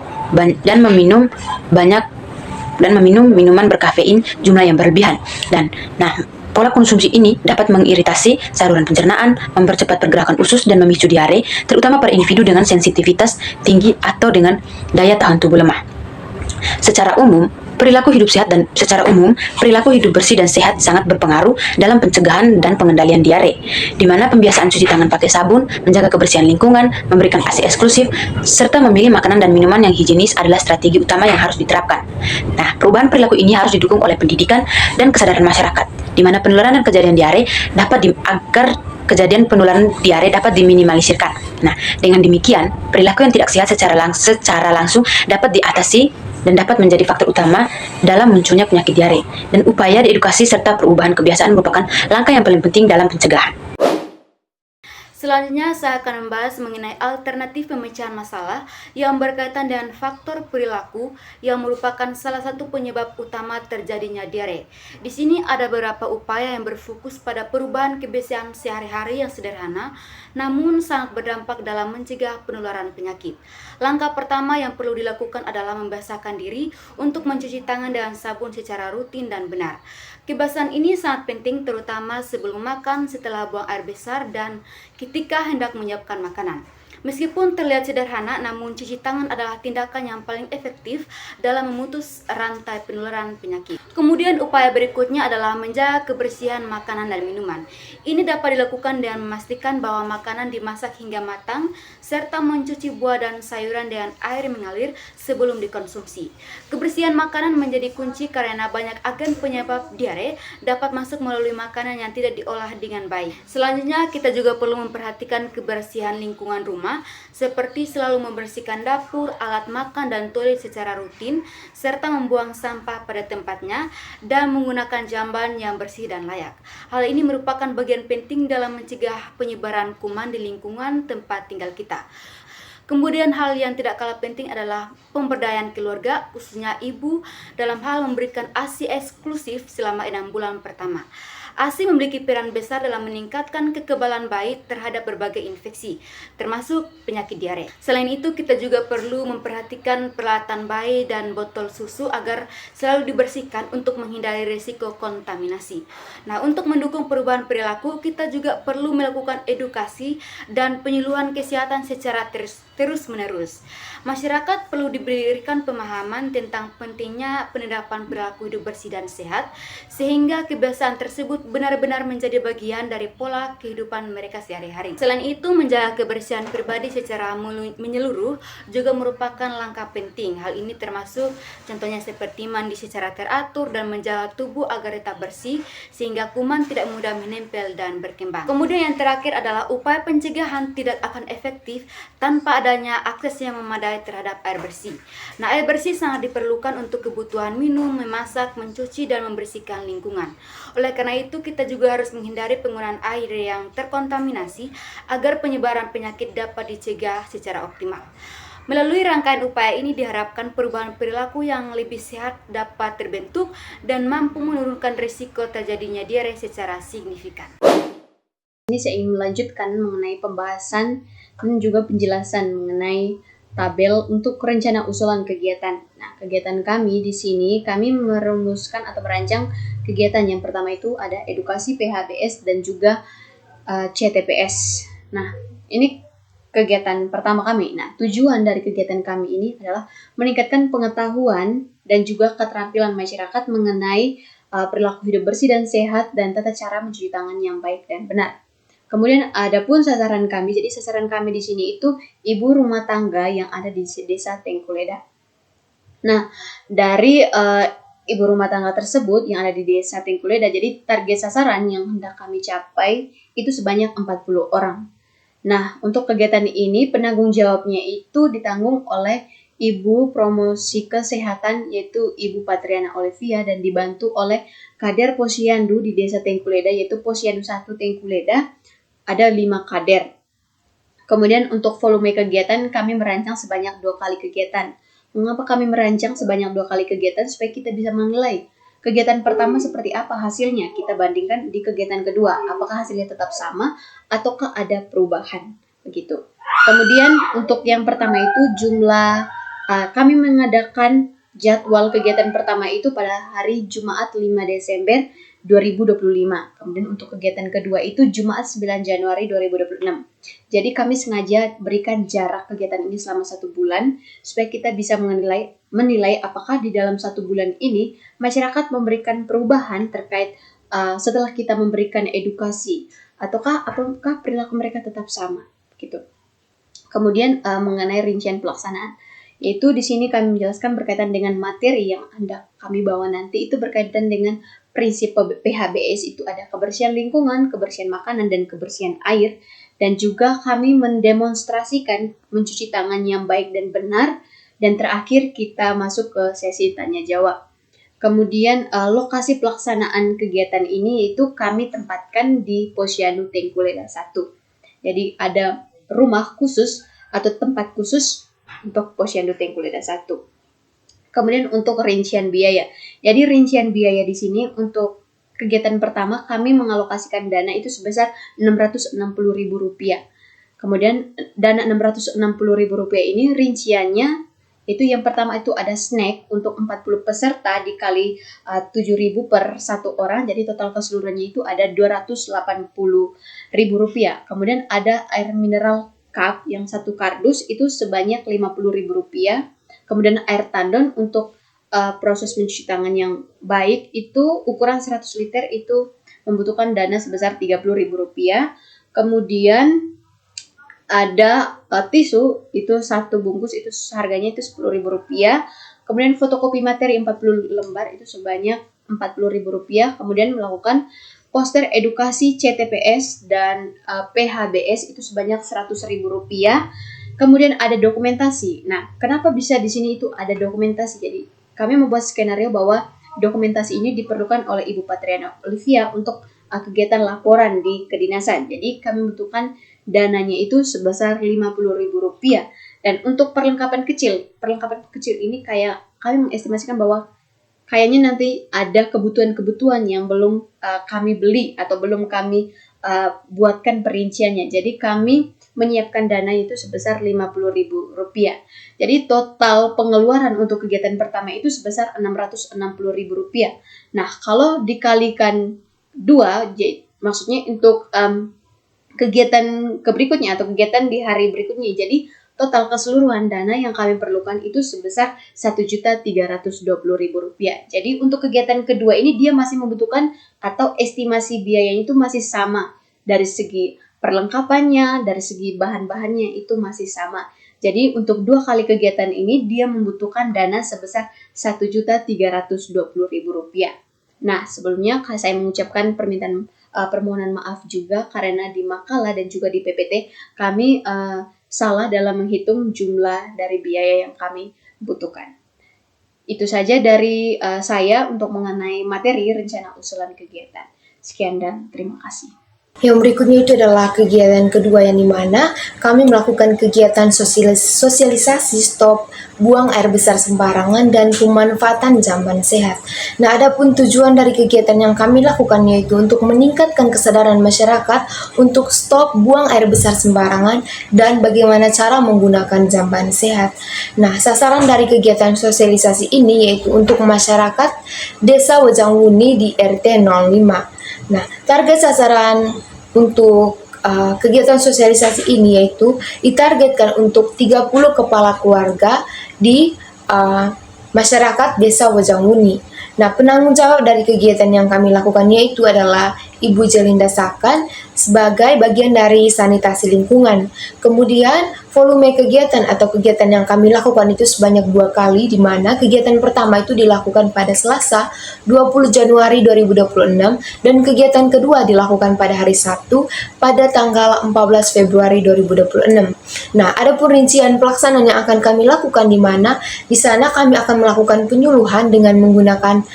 minuman berkafein jumlah yang berlebihan. Pola konsumsi ini dapat mengiritasi saluran pencernaan, mempercepat pergerakan usus, dan memicu diare, terutama pada individu dengan sensitivitas tinggi atau dengan daya tahan tubuh lemah. Secara umum, perilaku hidup bersih dan sehat sangat berpengaruh dalam pencegahan dan pengendalian diare, di mana pembiasaan cuci tangan pakai sabun, menjaga kebersihan lingkungan, memberikan ASI eksklusif, serta memilih makanan dan minuman yang higienis adalah strategi utama yang harus diterapkan. Nah, perubahan perilaku ini harus didukung oleh pendidikan dan kesadaran masyarakat, di mana penularan dan kejadian diare dapat diminimalisirkan. Nah, dengan demikian, perilaku yang tidak sehat secara langsung dapat diatasi dan dapat menjadi faktor utama dalam munculnya penyakit diare. Dan upaya edukasi serta perubahan kebiasaan merupakan langkah yang paling penting dalam pencegahan. Selanjutnya, saya akan membahas mengenai alternatif pemecahan masalah yang berkaitan dengan faktor perilaku yang merupakan salah satu penyebab utama terjadinya diare. Di sini ada beberapa upaya yang berfokus pada perubahan kebiasaan sehari-hari yang sederhana, namun sangat berdampak dalam mencegah penularan penyakit. Langkah pertama yang perlu dilakukan adalah membiasakan diri untuk mencuci tangan dengan sabun secara rutin dan benar. Kebiasaan ini sangat penting terutama sebelum makan, setelah buang air besar, dan ketika hendak menyiapkan makanan. Meskipun terlihat sederhana, namun cuci tangan adalah tindakan yang paling efektif dalam memutus rantai penularan penyakit. Kemudian upaya berikutnya adalah menjaga kebersihan makanan dan minuman. Ini dapat dilakukan dengan memastikan bahwa makanan dimasak hingga matang, serta mencuci buah dan sayuran dengan air mengalir sebelum dikonsumsi. Kebersihan makanan menjadi kunci karena banyak agen penyebab diare dapat masuk melalui makanan yang tidak diolah dengan baik. Selanjutnya, kita juga perlu memperhatikan kebersihan lingkungan rumah, seperti selalu membersihkan dapur, alat makan, dan toilet secara rutin, serta membuang sampah pada tempatnya dan menggunakan jamban yang bersih dan layak. Hal ini merupakan bagian penting dalam mencegah penyebaran kuman di lingkungan tempat tinggal kita. Kemudian hal yang tidak kalah penting adalah pemberdayaan keluarga, khususnya ibu, dalam hal memberikan ASI eksklusif selama 6 bulan pertama. ASI memiliki peran besar dalam meningkatkan kekebalan bayi terhadap berbagai infeksi, termasuk penyakit diare. Selain itu, kita juga perlu memperhatikan peralatan bayi dan botol susu agar selalu dibersihkan untuk menghindari risiko kontaminasi. Nah, untuk mendukung perubahan perilaku, kita juga perlu melakukan edukasi dan penyuluhan kesehatan secara terus-menerus. Masyarakat perlu diberikan pemahaman tentang pentingnya penerapan perilaku hidup bersih dan sehat, sehingga kebiasaan tersebut benar-benar menjadi bagian dari pola kehidupan mereka sehari-hari. Selain itu, menjaga kebersihan pribadi secara menyeluruh juga merupakan langkah penting. Hal ini termasuk contohnya seperti mandi secara teratur dan menjaga tubuh agar tetap bersih, sehingga kuman tidak mudah menempel dan berkembang. Kemudian yang terakhir adalah upaya pencegahan tidak akan efektif tanpa adanya akses yang memadai terhadap air bersih. Nah, air bersih sangat diperlukan untuk kebutuhan minum, memasak, mencuci, dan membersihkan lingkungan. Oleh karena itu, kita juga harus menghindari penggunaan air yang terkontaminasi agar penyebaran penyakit dapat dicegah secara optimal. Melalui rangkaian upaya ini diharapkan perubahan perilaku yang lebih sehat dapat terbentuk dan mampu menurunkan risiko terjadinya diare secara signifikan. Ini saya ingin melanjutkan mengenai pembahasan dan juga penjelasan mengenai tabel untuk rencana usulan kegiatan. Nah, kegiatan kami di sini, kami merumuskan atau merancang kegiatan yang pertama itu ada edukasi PHBS dan juga CTPS. Nah, ini kegiatan pertama kami. Nah, tujuan dari kegiatan kami ini adalah meningkatkan pengetahuan dan juga keterampilan masyarakat mengenai perilaku hidup bersih dan sehat dan tata cara mencuci tangan yang baik dan benar. Kemudian ada pun sasaran kami. Jadi sasaran kami di sini itu ibu rumah tangga yang ada di desa Tengkuleda. Nah, dari ibu rumah tangga tersebut yang ada di desa Tengkuleda, jadi target sasaran yang hendak kami capai itu sebanyak 40 orang. Nah, untuk kegiatan ini penanggung jawabnya itu ditanggung oleh Ibu Promosi Kesehatan, yaitu Ibu Patriana Olivia, dan dibantu oleh Kader Posyandu di desa Tengkuleda, yaitu Posyandu 1 Tengkuleda. Ada 5 kader. Kemudian untuk volume kegiatan kami merancang sebanyak 2 kali kegiatan. Mengapa kami merancang sebanyak 2 kali kegiatan? Supaya kita bisa menilai kegiatan pertama seperti apa hasilnya. Kita bandingkan di kegiatan kedua. Apakah hasilnya tetap sama ataukah ada perubahan. Begitu. Kemudian untuk yang pertama itu kami mengadakan jadwal kegiatan pertama itu pada hari Jumat 5 Desember 2025. Kemudian untuk kegiatan kedua itu Jumat 9 Januari 2026. Jadi kami sengaja berikan jarak kegiatan ini selama 1 bulan supaya kita bisa menilai apakah di dalam 1 bulan ini masyarakat memberikan perubahan terkait setelah kita memberikan edukasi apakah perilaku mereka tetap sama gitu. Kemudian mengenai rincian pelaksanaan, yaitu di sini kami menjelaskan berkaitan dengan materi yang hendak kami bawa nanti itu berkaitan dengan prinsip PHBS, itu ada kebersihan lingkungan, kebersihan makanan, dan kebersihan air. Dan juga kami mendemonstrasikan mencuci tangan yang baik dan benar Dan terakhir kita masuk ke sesi tanya jawab. Kemudian lokasi pelaksanaan kegiatan ini itu kami tempatkan di Posyandu Tengkuleda 1. Jadi ada rumah khusus atau tempat khusus untuk Posyandu Tengkuleda 1. Kemudian untuk rincian biaya. Jadi rincian biaya di sini untuk kegiatan pertama kami mengalokasikan dana itu sebesar Rp660.000. Kemudian dana Rp660.000 ini rinciannya itu yang pertama itu ada snack untuk 40 peserta dikali 7.000 per satu orang, jadi total keseluruhannya itu ada Rp280.000. Kemudian ada air mineral cup yang satu kardus itu sebanyak Rp50.000. Kemudian air tandon untuk proses mencuci tangan yang baik itu ukuran 100 liter itu membutuhkan dana sebesar Rp30.000. Kemudian ada tisu itu satu bungkus itu harganya itu Rp10.000. Kemudian fotokopi materi 40 lembar itu sebanyak Rp40.000. Kemudian melakukan poster edukasi CTPS dan PHBS itu sebanyak Rp100.000. Kemudian ada dokumentasi. Nah, kenapa bisa di sini itu ada dokumentasi? Jadi kami membuat skenario bahwa dokumentasi ini diperlukan oleh Ibu Patriana Olivia untuk kegiatan laporan di kedinasan. Jadi kami membutuhkan dananya itu sebesar Rp50.000. Dan untuk perlengkapan kecil ini kayak kami mengestimasikan bahwa kayaknya nanti ada kebutuhan-kebutuhan yang belum kami beli atau belum kami buatkan perinciannya. Jadi kami menyiapkan dana itu sebesar Rp50.000. Jadi total pengeluaran untuk kegiatan pertama itu sebesar Rp660.000. Nah, kalau dikalikan 2, maksudnya untuk kegiatan berikutnya atau kegiatan di hari berikutnya. Jadi total keseluruhan dana yang kami perlukan itu sebesar Rp1.320.000. Jadi untuk kegiatan kedua ini dia masih membutuhkan atau estimasi biayanya itu masih sama. Dari segi perlengkapannya, dari segi bahan-bahannya itu masih sama. Jadi untuk 2 kali kegiatan ini dia membutuhkan dana sebesar Rp1.320.000. Nah, sebelumnya saya mengucapkan permohonan maaf juga karena di makalah dan juga di PPT kami salah dalam menghitung jumlah dari biaya yang kami butuhkan. Itu saja dari saya untuk mengenai materi rencana usulan kegiatan. Sekian dan terima kasih. Yang berikutnya itu adalah kegiatan kedua yang dimana kami melakukan kegiatan sosialisasi stop buang air besar sembarangan dan pemanfaatan jamban sehat. Nah, adapun tujuan dari kegiatan yang kami lakukan yaitu untuk meningkatkan kesadaran masyarakat untuk stop buang air besar sembarangan dan bagaimana cara menggunakan jamban sehat. Nah, sasaran dari kegiatan sosialisasi ini yaitu untuk masyarakat Desa Wejangwuni di RT 05. Nah, target sasaran untuk kegiatan sosialisasi ini yaitu ditargetkan untuk 30 kepala keluarga di masyarakat Desa Wejangwuni. Nah, penanggung jawab dari kegiatan yang kami lakukan yaitu adalah Ibu Jelinda Sakan sebagai bagian dari sanitasi lingkungan. Kemudian volume kegiatan atau kegiatan yang kami lakukan itu sebanyak 2 kali, di mana kegiatan pertama itu dilakukan pada Selasa 20 Januari 2026 dan kegiatan kedua dilakukan pada hari Sabtu pada tanggal 14 Februari 2026. Nah, ada pun rincian pelaksanaan yang akan kami lakukan di mana di sana kami akan melakukan penyuluhan dengan menggunakan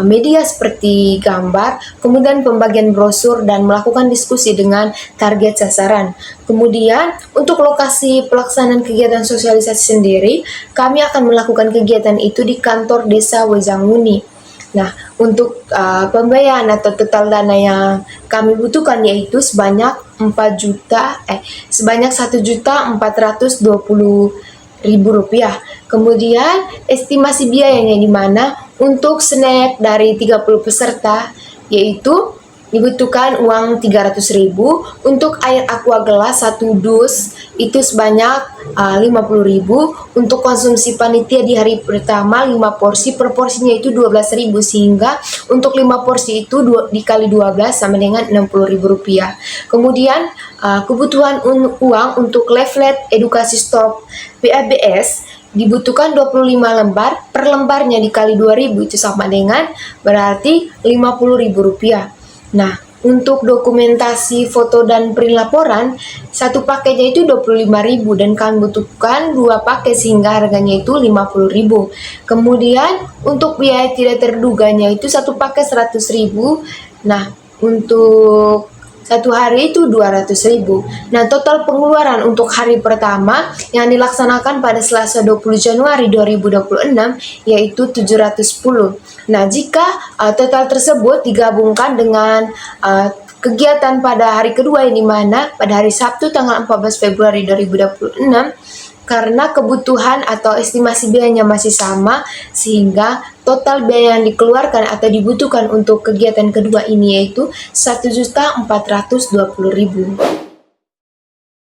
media seperti gambar, kemudian pembagian brosur dan melakukan diskusi dengan target sasaran. Kemudian untuk lokasi pelaksanaan kegiatan sosialisasi sendiri, kami akan melakukan kegiatan itu di kantor Desa Wejangwuni. Nah, untuk pembayaran atau total dana yang kami butuhkan yaitu sebanyak Rp1.420.000. Kemudian estimasi biayanya di mana untuk snack dari 30 peserta yaitu dibutuhkan uang Rp300.000, untuk air aqua gelas 1 dus itu sebanyak Rp50.000, untuk konsumsi panitia di hari pertama 5 porsi, per porsinya itu Rp12.000 sehingga untuk 5 porsi itu dikali 12 sama dengan Rp60.000. Kemudian kebutuhan uang untuk leaflet edukasi stop PABS dibutuhkan 25 lembar, per lembarnya dikali 2.000 itu sama dengan berarti Rp50.000. Nah, Untuk dokumentasi foto dan print laporan, satu paketnya itu 25.000 dan kami butuhkan 2 paket sehingga harganya itu 50.000. Kemudian untuk biaya tidak terduganya itu satu paket 100.000. Nah, untuk satu hari itu 200.000. Nah, total pengeluaran untuk hari pertama yang dilaksanakan pada Selasa 20 Januari 2026 yaitu 710. Nah, jika total tersebut digabungkan dengan kegiatan pada hari kedua, yang dimana pada hari Sabtu tanggal 14 Februari 2026, karena kebutuhan atau estimasi biayanya masih sama, sehingga total biaya yang dikeluarkan atau dibutuhkan untuk kegiatan kedua ini yaitu 1.420.000.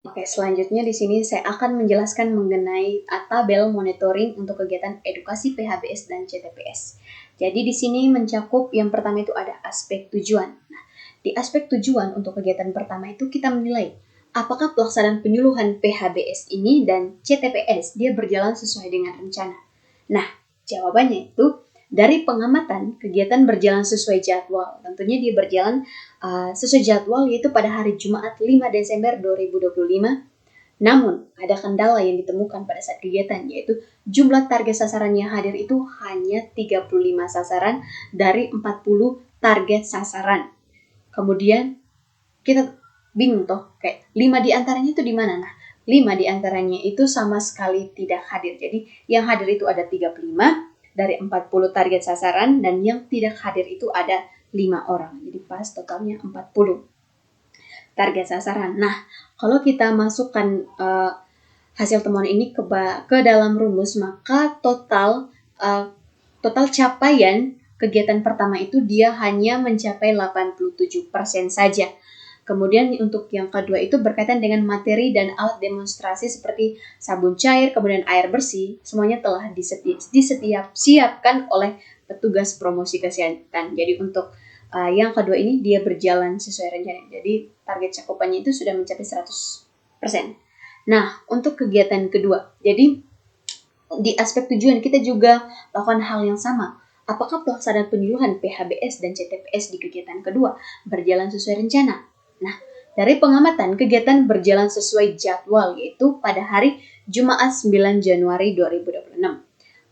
Oke, selanjutnya di sini saya akan menjelaskan mengenai tabel monitoring untuk kegiatan edukasi PHBS dan CTPS. Jadi di sini mencakup yang pertama itu ada aspek tujuan. Nah, di aspek tujuan untuk kegiatan pertama itu kita menilai apakah pelaksanaan penyuluhan PHBS ini dan CTPS dia berjalan sesuai dengan rencana. Nah, jawabannya itu dari pengamatan kegiatan berjalan sesuai jadwal. Tentunya dia berjalan sesuai jadwal yaitu pada hari Jumat 5 Desember 2025. Namun, ada kendala yang ditemukan pada saat kegiatan, yaitu jumlah target sasaran yang hadir itu hanya 35 sasaran dari 40 target sasaran. Kemudian, kita bingung toh, kayak 5 diantaranya itu di mana? Nah, 5 diantaranya itu sama sekali tidak hadir. Jadi, yang hadir itu ada 35 dari 40 target sasaran, dan yang tidak hadir itu ada 5 orang. Jadi, pas totalnya 40 target sasaran. Nah, kalau kita masukkan hasil temuan ini ke dalam rumus, maka total capaian kegiatan pertama itu dia hanya mencapai 87% saja. Kemudian untuk yang kedua itu berkaitan dengan materi dan alat demonstrasi seperti sabun cair, kemudian air bersih, semuanya telah disiapkan oleh petugas promosi kesehatan. Jadi untuk yang kedua ini dia berjalan sesuai rencana. Jadi target cakupannya itu sudah mencapai 100%. Nah, untuk kegiatan kedua, jadi di aspek tujuan kita juga lakukan hal yang sama. Apakah pelaksanaan penyuluhan PHBS dan CTPS di kegiatan kedua berjalan sesuai rencana? Nah, dari pengamatan kegiatan berjalan sesuai jadwal yaitu pada hari Jumat 9 Januari 2026.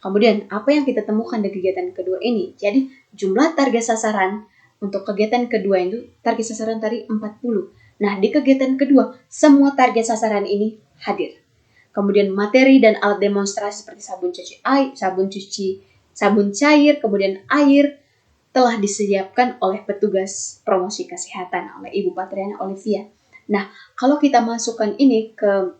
Kemudian, apa yang kita temukan di kegiatan kedua ini? Jadi, jumlah target sasaran untuk kegiatan kedua itu target sasaran tadi 40. Nah, di kegiatan kedua, semua target sasaran ini hadir. Kemudian materi dan alat demonstrasi seperti sabun cair, kemudian air telah disiapkan oleh petugas promosi kesehatan oleh Ibu Patriana Olivia. Nah, kalau kita masukkan ini ke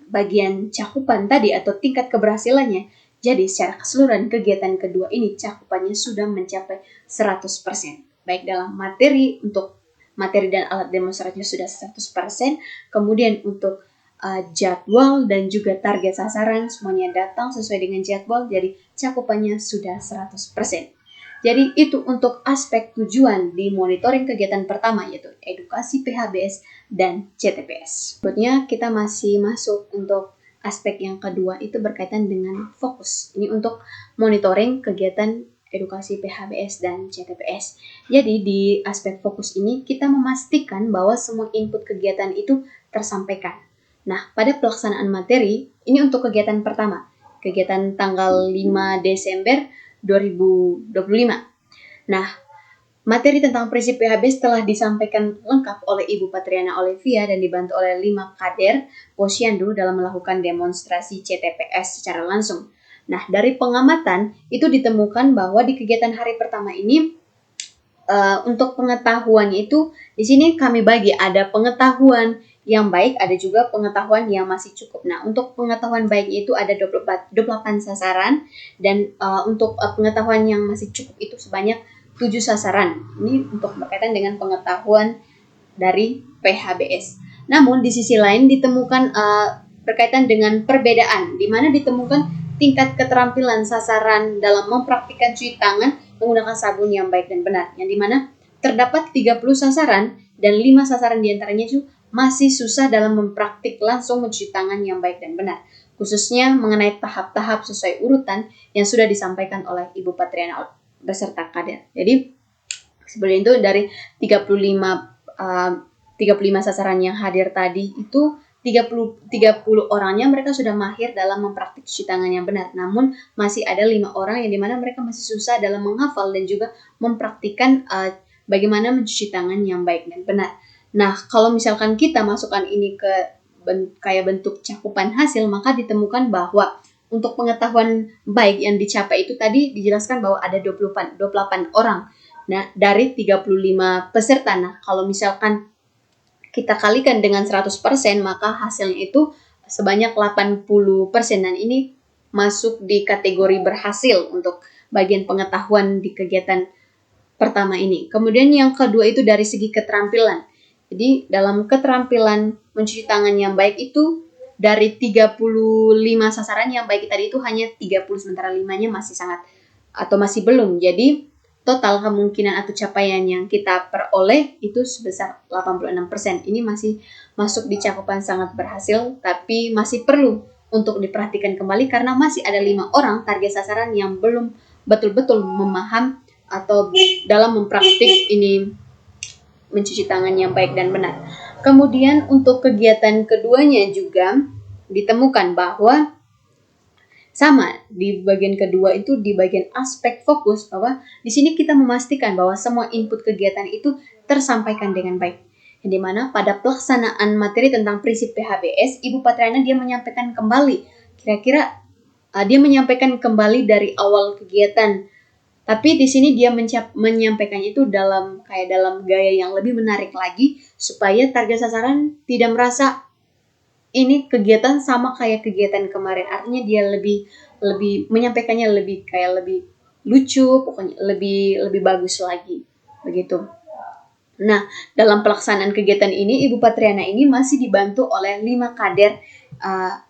bagian cakupan tadi atau tingkat keberhasilannya, jadi secara keseluruhan kegiatan kedua ini cakupannya sudah mencapai 100%. Baik dalam materi, untuk materi dan alat demonstrasinya sudah 100%, kemudian untuk jadwal dan juga target sasaran semuanya datang sesuai dengan jadwal, jadi cakupannya sudah 100%. Jadi itu untuk aspek tujuan di monitoring kegiatan pertama yaitu edukasi PHBS dan CTPS. Berikutnya kita masih masuk untuk aspek yang kedua itu berkaitan dengan fokus. Ini untuk monitoring kegiatan edukasi PHBS dan CTPS. Jadi di aspek fokus ini kita memastikan bahwa semua input kegiatan itu tersampaikan. Nah, pada pelaksanaan materi, ini untuk kegiatan pertama, kegiatan tanggal 5 Desember 2025. Nah, materi tentang prinsip PHBS telah disampaikan lengkap oleh Ibu Patriana Olivia dan dibantu oleh 5 kader Posyandu dalam melakukan demonstrasi CTPS secara langsung. Nah, dari pengamatan itu ditemukan bahwa di kegiatan hari pertama ini untuk pengetahuannya itu di sini kami bagi ada pengetahuan yang baik, ada juga pengetahuan yang masih cukup. Nah, untuk pengetahuan baik itu ada 28 sasaran dan untuk pengetahuan yang masih cukup itu sebanyak 7 sasaran. Ini untuk berkaitan dengan pengetahuan dari PHBS. Namun di sisi lain ditemukan berkaitan dengan perbedaan, di mana ditemukan tingkat keterampilan sasaran dalam mempraktikkan cuci tangan menggunakan sabun yang baik dan benar, yang dimana terdapat 30 sasaran dan 5 sasaran diantaranya itu masih susah dalam mempraktik langsung mencuci tangan yang baik dan benar, khususnya mengenai tahap-tahap sesuai urutan yang sudah disampaikan oleh Ibu Patriana beserta kader. Jadi Sebenarnya itu dari 35 sasaran yang hadir tadi itu 30 orangnya mereka sudah mahir dalam mempraktik cuci tangan yang benar. Namun masih ada 5 orang yang dimana mereka masih susah dalam menghafal dan juga mempraktikkan bagaimana mencuci tangan yang baik dan benar. Nah, kalau misalkan kita masukkan ini ke kayak bentuk cakupan hasil, maka ditemukan bahwa untuk pengetahuan baik yang dicapai itu tadi dijelaskan bahwa ada 28 orang. Nah, dari 35 peserta. Nah, kalau misalkan kita kalikan dengan 100%, maka hasilnya itu sebanyak 80%. Dan ini masuk di kategori berhasil untuk bagian pengetahuan di kegiatan pertama ini. Kemudian yang kedua itu dari segi keterampilan. Jadi dalam keterampilan mencuci tangan yang baik itu dari 35 sasaran yang baik tadi itu hanya 30, sementara 5-nya masih sangat atau masih belum. Jadi total kemungkinan atau capaian yang kita peroleh itu sebesar 86%. Ini masih masuk di cakupan sangat berhasil, tapi masih perlu untuk diperhatikan kembali karena masih ada 5 orang target sasaran yang belum betul-betul memaham atau dalam mempraktik ini mencuci tangan yang baik dan benar. Kemudian untuk kegiatan keduanya juga ditemukan bahwa sama di bagian kedua itu di bagian aspek fokus bahwa di sini kita memastikan bahwa semua input kegiatan itu tersampaikan dengan baik. Yang dimana pada pelaksanaan materi tentang prinsip PHBS, Ibu Patriana dia menyampaikan kembali kira-kira dia menyampaikan kembali dari awal kegiatan. Tapi di sini dia menyampaikannya itu dalam gaya yang lebih menarik lagi supaya target sasaran tidak merasa ini kegiatan sama kayak kegiatan kemarin. Artinya dia lebih menyampaikannya lebih lucu, pokoknya lebih bagus lagi. Begitu. Nah, dalam pelaksanaan kegiatan ini Ibu Patriana ini masih dibantu oleh 5 kader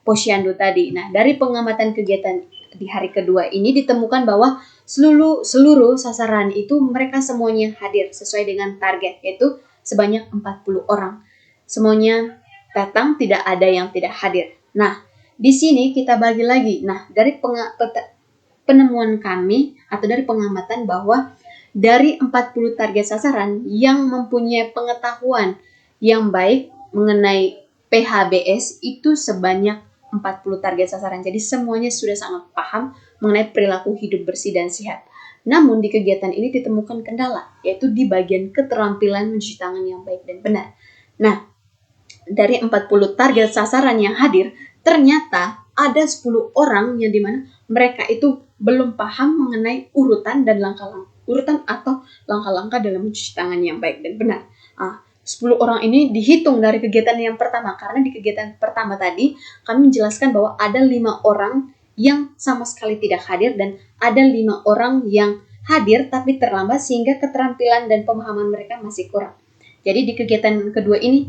Posyandu tadi. Nah, dari pengamatan kegiatan di hari kedua ini ditemukan bahwa seluruh sasaran itu mereka semuanya hadir sesuai dengan target, yaitu sebanyak 40 orang. Semuanya datang, tidak ada yang tidak hadir. Nah, di sini kita bagi lagi. Nah, dari penemuan kami atau dari pengamatan bahwa dari 40 target sasaran yang mempunyai pengetahuan yang baik mengenai PHBS itu sebanyak 40 target sasaran. Jadi semuanya sudah sangat paham mengenai perilaku hidup bersih dan sehat. Namun di kegiatan ini ditemukan kendala, yaitu di bagian keterampilan mencuci tangan yang baik dan benar. Nah, dari 40 target sasaran yang hadir, ternyata ada 10 orang yang dimana mereka itu belum paham mengenai urutan atau langkah-langkah dalam mencuci tangan yang baik dan benar. 10 orang ini dihitung dari kegiatan yang pertama, karena di kegiatan pertama tadi kami menjelaskan bahwa ada 5 orang yang sama sekali tidak hadir dan ada 5 orang yang hadir tapi terlambat sehingga keterampilan dan pemahaman mereka masih kurang. Jadi di kegiatan kedua ini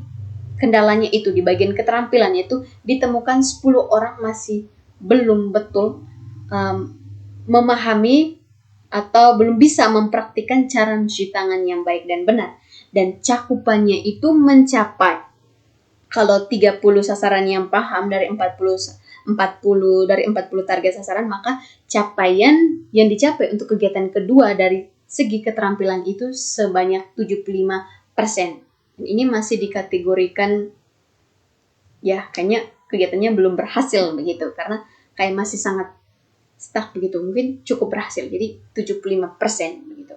kendalanya itu di bagian keterampilan, yaitu ditemukan 10 orang masih belum betul memahami atau belum bisa mempraktikkan cara mencuci tangan yang baik dan benar. Dan cakupannya itu mencapai, kalau 30 sasaran yang paham dari 40 target sasaran, maka capaian yang dicapai untuk kegiatan kedua dari segi keterampilan itu sebanyak 75%. Dan ini masih dikategorikan ya kayaknya kegiatannya belum berhasil begitu, karena kayak masih sangat stuck begitu, mungkin cukup berhasil, jadi 75% begitu.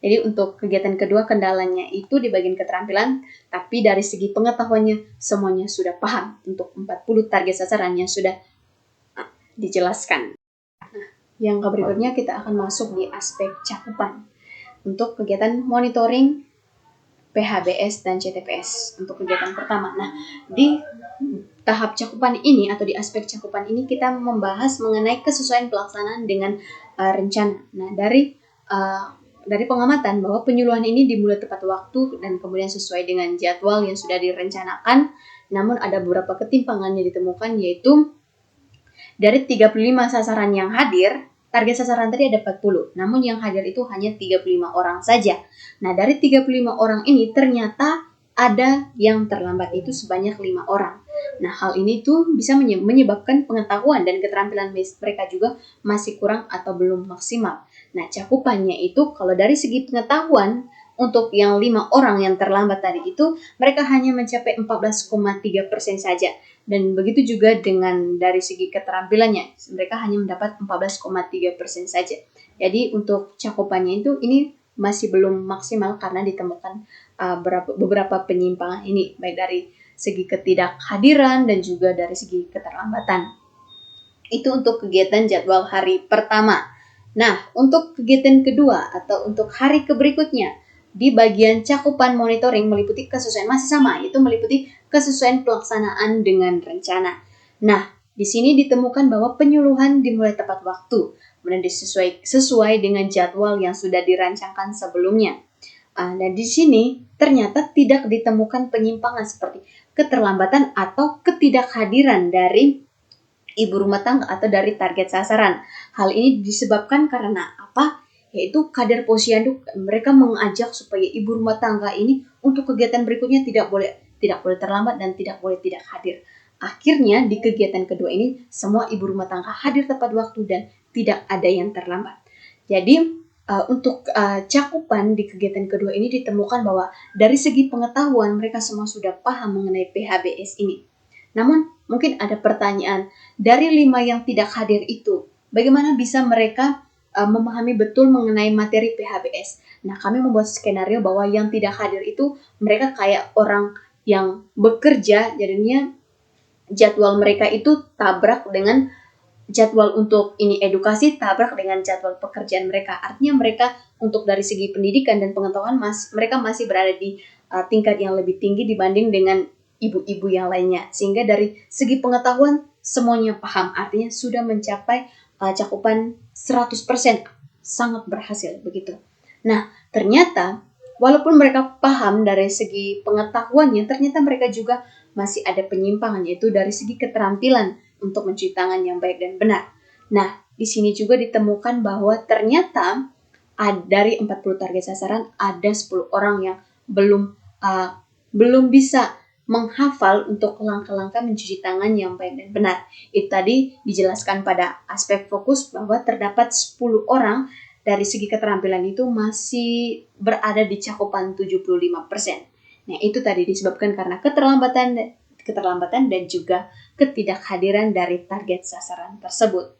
Jadi untuk kegiatan kedua kendalanya itu di bagian keterampilan, tapi dari segi pengetahuannya semuanya sudah paham untuk 40 target sasarannya sudah dijelaskan. Nah, yang berikutnya kita akan masuk di aspek cakupan untuk kegiatan monitoring PHBS dan CTPS untuk kegiatan pertama. Nah, di tahap cakupan ini atau di aspek cakupan ini kita membahas mengenai kesesuaian pelaksanaan dengan rencana. Nah, dari pengamatan bahwa penyuluhan ini dimulai tepat waktu dan kemudian sesuai dengan jadwal yang sudah direncanakan, namun ada beberapa ketimpangan yang ditemukan, yaitu dari 35 sasaran yang hadir, target sasaran tadi ada 40, namun yang hadir itu hanya 35 orang saja. Nah, dari 35 orang ini ternyata ada yang terlambat, itu sebanyak 5 orang. Nah, hal ini tuh bisa menyebabkan pengetahuan dan keterampilan mereka juga masih kurang atau belum maksimal. Nah, cakupannya itu kalau dari segi pengetahuan untuk yang 5 orang yang terlambat tadi itu, mereka hanya mencapai 14,3% saja. Dan begitu juga dengan dari segi keterampilannya, mereka hanya mendapat 14,3% saja. Jadi untuk cakupannya itu ini masih belum maksimal karena ditemukan beberapa penyimpangan ini, baik dari segi ketidakhadiran dan juga dari segi keterlambatan. Itu untuk kegiatan jadwal hari pertama. Nah, untuk kegiatan kedua atau untuk hari berikutnya, di bagian cakupan monitoring meliputi kesesuaian masih sama, yaitu meliputi kesesuaian pelaksanaan dengan rencana. Nah, di sini ditemukan bahwa penyuluhan dimulai tepat waktu, kemudian sesuai dengan jadwal yang sudah dirancangkan sebelumnya. Dan di sini ternyata tidak ditemukan penyimpangan seperti keterlambatan atau ketidakhadiran dari ibu rumah tangga atau dari target sasaran. Hal ini disebabkan karena apa? Yaitu kadar posyandu, mereka mengajak supaya ibu rumah tangga ini untuk kegiatan berikutnya tidak boleh terlambat dan tidak boleh tidak hadir. Akhirnya di kegiatan kedua ini semua ibu rumah tangga hadir tepat waktu dan tidak ada yang terlambat. Jadi untuk cakupan di kegiatan kedua ini ditemukan bahwa dari segi pengetahuan mereka semua sudah paham mengenai PHBS ini. Namun mungkin ada pertanyaan, dari 5 yang tidak hadir itu, bagaimana bisa mereka memahami betul mengenai materi PHBS? Nah, kami membuat skenario bahwa yang tidak hadir itu mereka kayak orang yang bekerja, jadinya jadwal mereka itu tabrak dengan jadwal untuk ini edukasi, tabrak dengan jadwal pekerjaan mereka. Artinya mereka untuk dari segi pendidikan dan pengetahuan mereka masih berada di tingkat yang lebih tinggi dibanding dengan ibu-ibu yang lainnya. Sehingga dari segi pengetahuan semuanya paham, artinya sudah mencapai cakupan 100%, sangat berhasil begitu. Nah, ternyata walaupun mereka paham dari segi pengetahuannya, ternyata mereka juga masih ada penyimpangan, yaitu dari segi keterampilan untuk mencuci tangan yang baik dan benar. Nah, di sini juga ditemukan bahwa ternyata dari 40 target sasaran ada 10 orang yang belum bisa menghafal untuk langkah-langkah mencuci tangan yang baik dan benar. Itu tadi dijelaskan pada aspek fokus bahwa terdapat 10 orang dari segi keterampilan itu masih berada di cakupan 75%. Nah, itu tadi disebabkan karena keterlambatan dan juga ketidakhadiran dari target sasaran tersebut.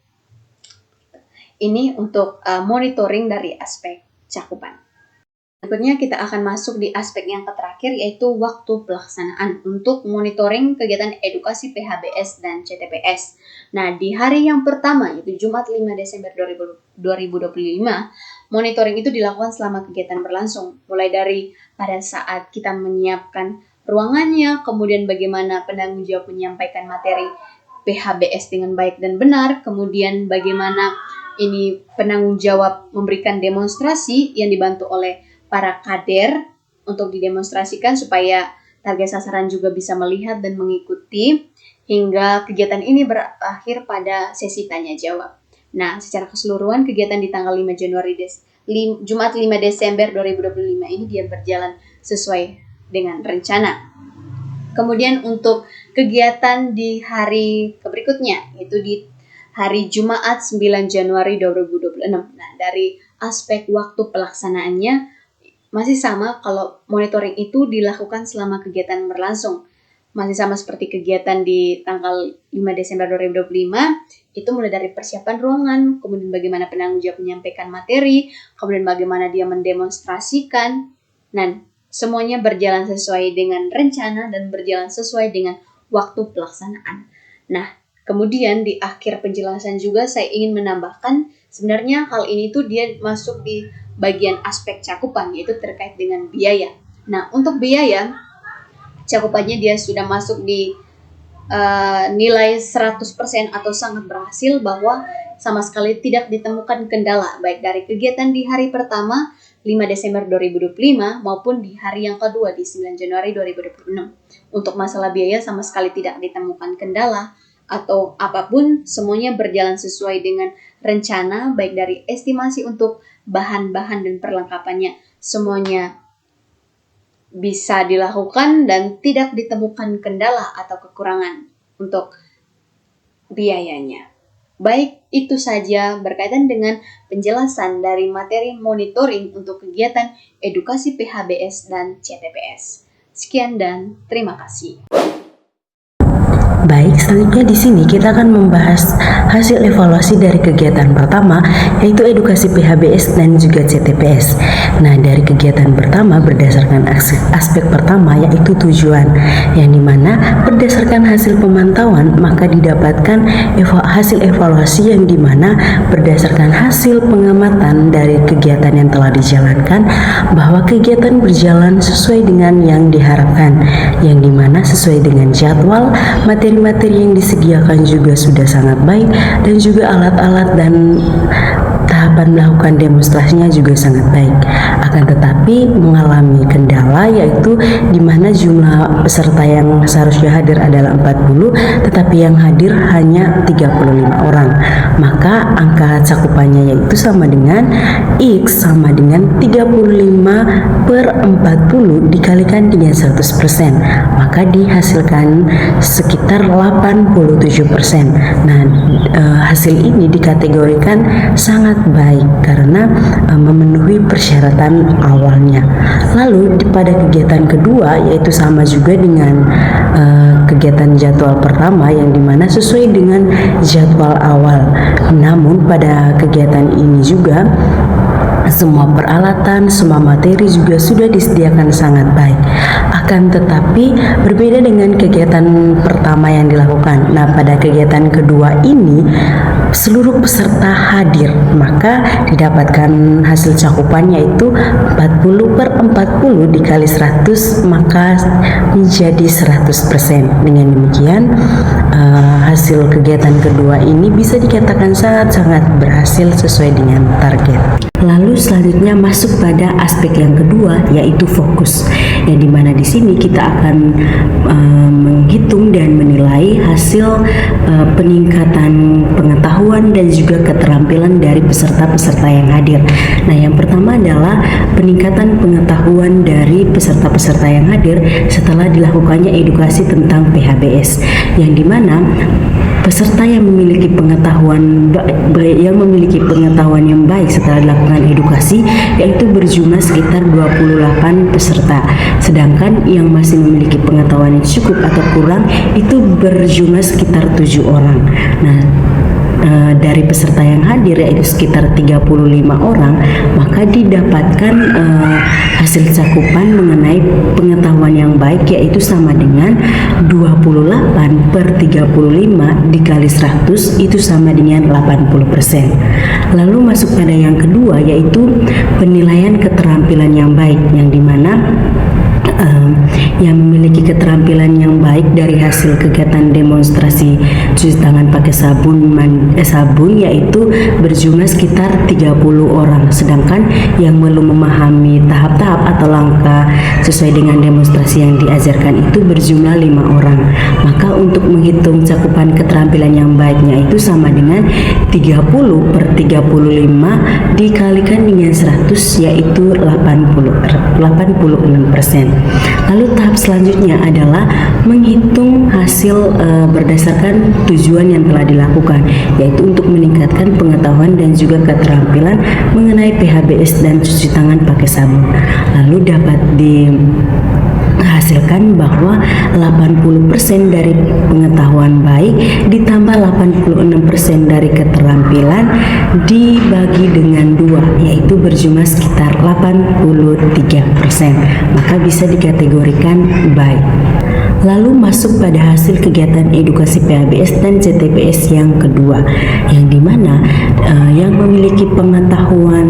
Ini untuk monitoring dari aspek cakupan. Berikutnya kita akan masuk di aspek yang terakhir, yaitu waktu pelaksanaan untuk monitoring kegiatan edukasi PHBS dan CTPS. Nah, di hari yang pertama, yaitu Jumat 5 Desember 2025, monitoring itu dilakukan selama kegiatan berlangsung. Mulai dari pada saat kita menyiapkan ruangannya, kemudian bagaimana penanggung jawab menyampaikan materi PHBS dengan baik dan benar, kemudian bagaimana ini penanggung jawab memberikan demonstrasi yang dibantu oleh para kader untuk didemonstrasikan supaya target sasaran juga bisa melihat dan mengikuti hingga kegiatan ini berakhir pada sesi tanya jawab. Nah, secara keseluruhan kegiatan di tanggal 5 Januari Jumat 5 Desember 2025 ini dia berjalan sesuai dengan rencana. Kemudian untuk kegiatan di hari berikutnya, yaitu di hari Jumat 9 Januari 2026. Nah, dari aspek waktu pelaksanaannya masih sama kalau monitoring itu dilakukan selama kegiatan berlangsung. Masih sama seperti kegiatan di tanggal 5 Desember 2025, itu mulai dari persiapan ruangan, kemudian bagaimana penanggung jawab menyampaikan materi, kemudian bagaimana dia mendemonstrasikan. Dan semuanya berjalan sesuai dengan rencana dan berjalan sesuai dengan waktu pelaksanaan. Nah, kemudian di akhir penjelasan juga saya ingin menambahkan sebenarnya hal ini tuh dia masuk di bagian aspek cakupan, yaitu terkait dengan biaya. Nah, untuk biaya, cakupannya dia sudah masuk di nilai 100% atau sangat berhasil, bahwa sama sekali tidak ditemukan kendala, baik dari kegiatan di hari pertama 5 Desember 2025 maupun di hari yang kedua di 9 Januari 2026. Untuk masalah biaya sama sekali tidak ditemukan kendala atau apapun, semuanya berjalan sesuai dengan rencana, baik dari estimasi untuk bahan-bahan dan perlengkapannya, semuanya bisa dilakukan dan tidak ditemukan kendala atau kekurangan untuk biayanya. Baik, itu saja berkaitan dengan penjelasan dari materi monitoring untuk kegiatan edukasi PHBS dan CTPS. Sekian dan terima kasih. Baik, selanjutnya di sini kita akan membahas hasil evaluasi dari kegiatan pertama, yaitu edukasi PHBS dan juga CTPS. Nah, dari kegiatan pertama berdasarkan aspek pertama yaitu tujuan, yang dimana berdasarkan hasil pemantauan maka didapatkan hasil evaluasi yang dimana berdasarkan hasil pengamatan dari kegiatan yang telah dijalankan bahwa kegiatan berjalan sesuai dengan yang diharapkan, yang dimana sesuai dengan jadwal, materi yang disediakan juga sudah sangat baik, dan juga alat-alat dan tahapan melakukan demonstrasinya juga sangat baik. Akan tetapi mengalami kendala, yaitu di mana jumlah peserta yang seharusnya hadir adalah 40, tetapi yang hadir hanya 35 orang. Maka angka cakupannya yaitu sama dengan X sama dengan 35/40 dikalikan dengan 100%, maka dihasilkan sekitar 87%. Nah, hasil ini dikategorikan sangat baik karena memenuhi persyaratan awalnya. Lalu pada kegiatan kedua, yaitu sama juga dengan kegiatan jadwal pertama, yang dimana sesuai dengan jadwal awal. Namun pada kegiatan ini juga semua peralatan, semua materi juga sudah disediakan sangat baik. Akan tetapi berbeda dengan kegiatan pertama yang dilakukan. Nah, pada kegiatan kedua ini seluruh peserta hadir, maka didapatkan hasil cakupan yaitu 40/40 dikali 100, maka menjadi 100%. Dengan demikian hasil kegiatan kedua ini bisa dikatakan sangat-sangat berhasil sesuai dengan target. Lalu selanjutnya masuk pada aspek yang kedua, yaitu fokus, yang dimana di sini kita akan menghitung dan menilai hasil peningkatan pengetahuan dan juga keterampilan dari peserta-peserta yang hadir. Nah, yang pertama adalah peningkatan pengetahuan dari peserta-peserta yang hadir setelah dilakukannya edukasi tentang PHBS, yang dimana peserta yang memiliki pengetahuan yang baik setelah dilakukan edukasi yaitu berjumlah sekitar 28 peserta, sedangkan yang masih memiliki pengetahuan yang cukup atau kurang itu berjumlah sekitar 7 orang. Nah, dari peserta yang hadir yaitu sekitar 35 orang, maka didapatkan hasil cakupan mengenai pengetahuan yang baik yaitu sama dengan 28/35 dikali 100, itu sama dengan 80%. Lalu masuk pada yang kedua, yaitu penilaian keterampilan yang baik, yang dimana yang memiliki keterampilan yang baik dari hasil kegiatan demonstrasi cuci tangan pakai sabun yaitu berjumlah sekitar 30 orang, sedangkan yang belum memahami tahap-tahap atau langkah sesuai dengan demonstrasi yang diajarkan itu berjumlah 5 orang. Maka untuk menghitung cakupan keterampilan yang baiknya itu sama dengan 30/35 dikalikan dengan 100, yaitu 86%. Lalu tahap selanjutnya adalah menghitung hasil berdasarkan tujuan yang telah dilakukan, yaitu untuk meningkatkan pengetahuan dan juga keterampilan mengenai PHBS dan cuci tangan pakai sabun. Lalu dapat dihasilkan bahwa 80% dari pengetahuan baik ditambah 86% dari keterampilan dibagi dengan 2, yaitu berjumlah sekitar 83%, maka bisa dikategorikan baik. Lalu masuk pada hasil kegiatan edukasi PHBS dan CTPS yang kedua, yang dimana yang memiliki pengetahuan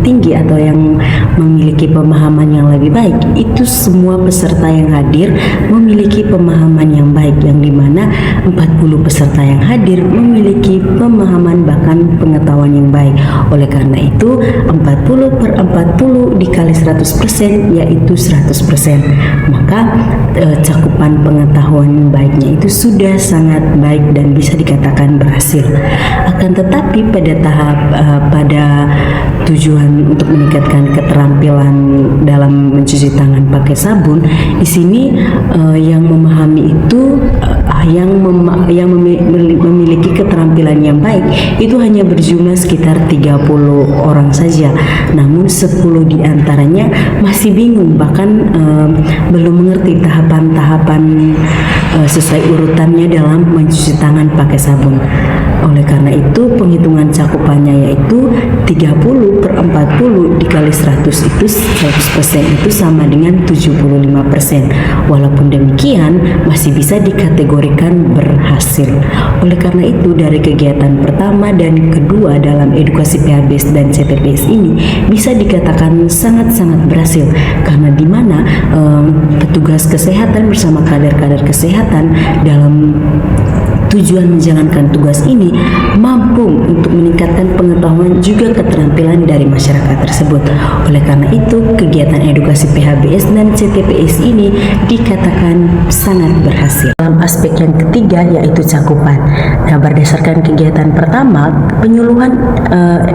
tinggi atau yang memiliki pemahaman yang lebih baik itu semua peserta yang hadir memiliki pemahaman yang baik, yang dimana 40 peserta yang hadir memiliki pemahaman bahkan pengetahuan yang baik. Oleh karena itu 40/40 dikali 100% yaitu 100%, maka cakupan pengetahuan baiknya itu sudah sangat baik dan bisa dikatakan berhasil. Akan tetapi pada tahap pada tujuan untuk meningkatkan keterampilan dalam mencuci tangan pakai sabun, di sini yang memahami itu yang memiliki keterampilan yang baik itu hanya berjumlah sekitar 30 orang saja. Namun 10 di antaranya masih bingung, bahkan belum mengerti tahapan-tahapan sesuai urutannya dalam mencuci tangan pakai sabun. Oleh karena itu penghitungan cakupannya yaitu 30/40 dikali 100 itu 100% itu sama dengan 75%. Walaupun demikian masih bisa dikategorikan berhasil. Oleh karena itu dari kegiatan pertama dan kedua dalam edukasi PHBS dan CTPS ini bisa dikatakan sangat-sangat berhasil, karena di mana petugas kesehatan bersama kader-kader kesehatan dalam tujuan menjalankan tugas ini mampu untuk meningkatkan pengetahuan juga keterampilan dari masyarakat tersebut. Oleh karena itu, kegiatan edukasi PHBS dan CTPS ini dikatakan sangat berhasil. Dalam aspek yang ketiga yaitu cakupan. Nah, berdasarkan kegiatan pertama, penyuluhan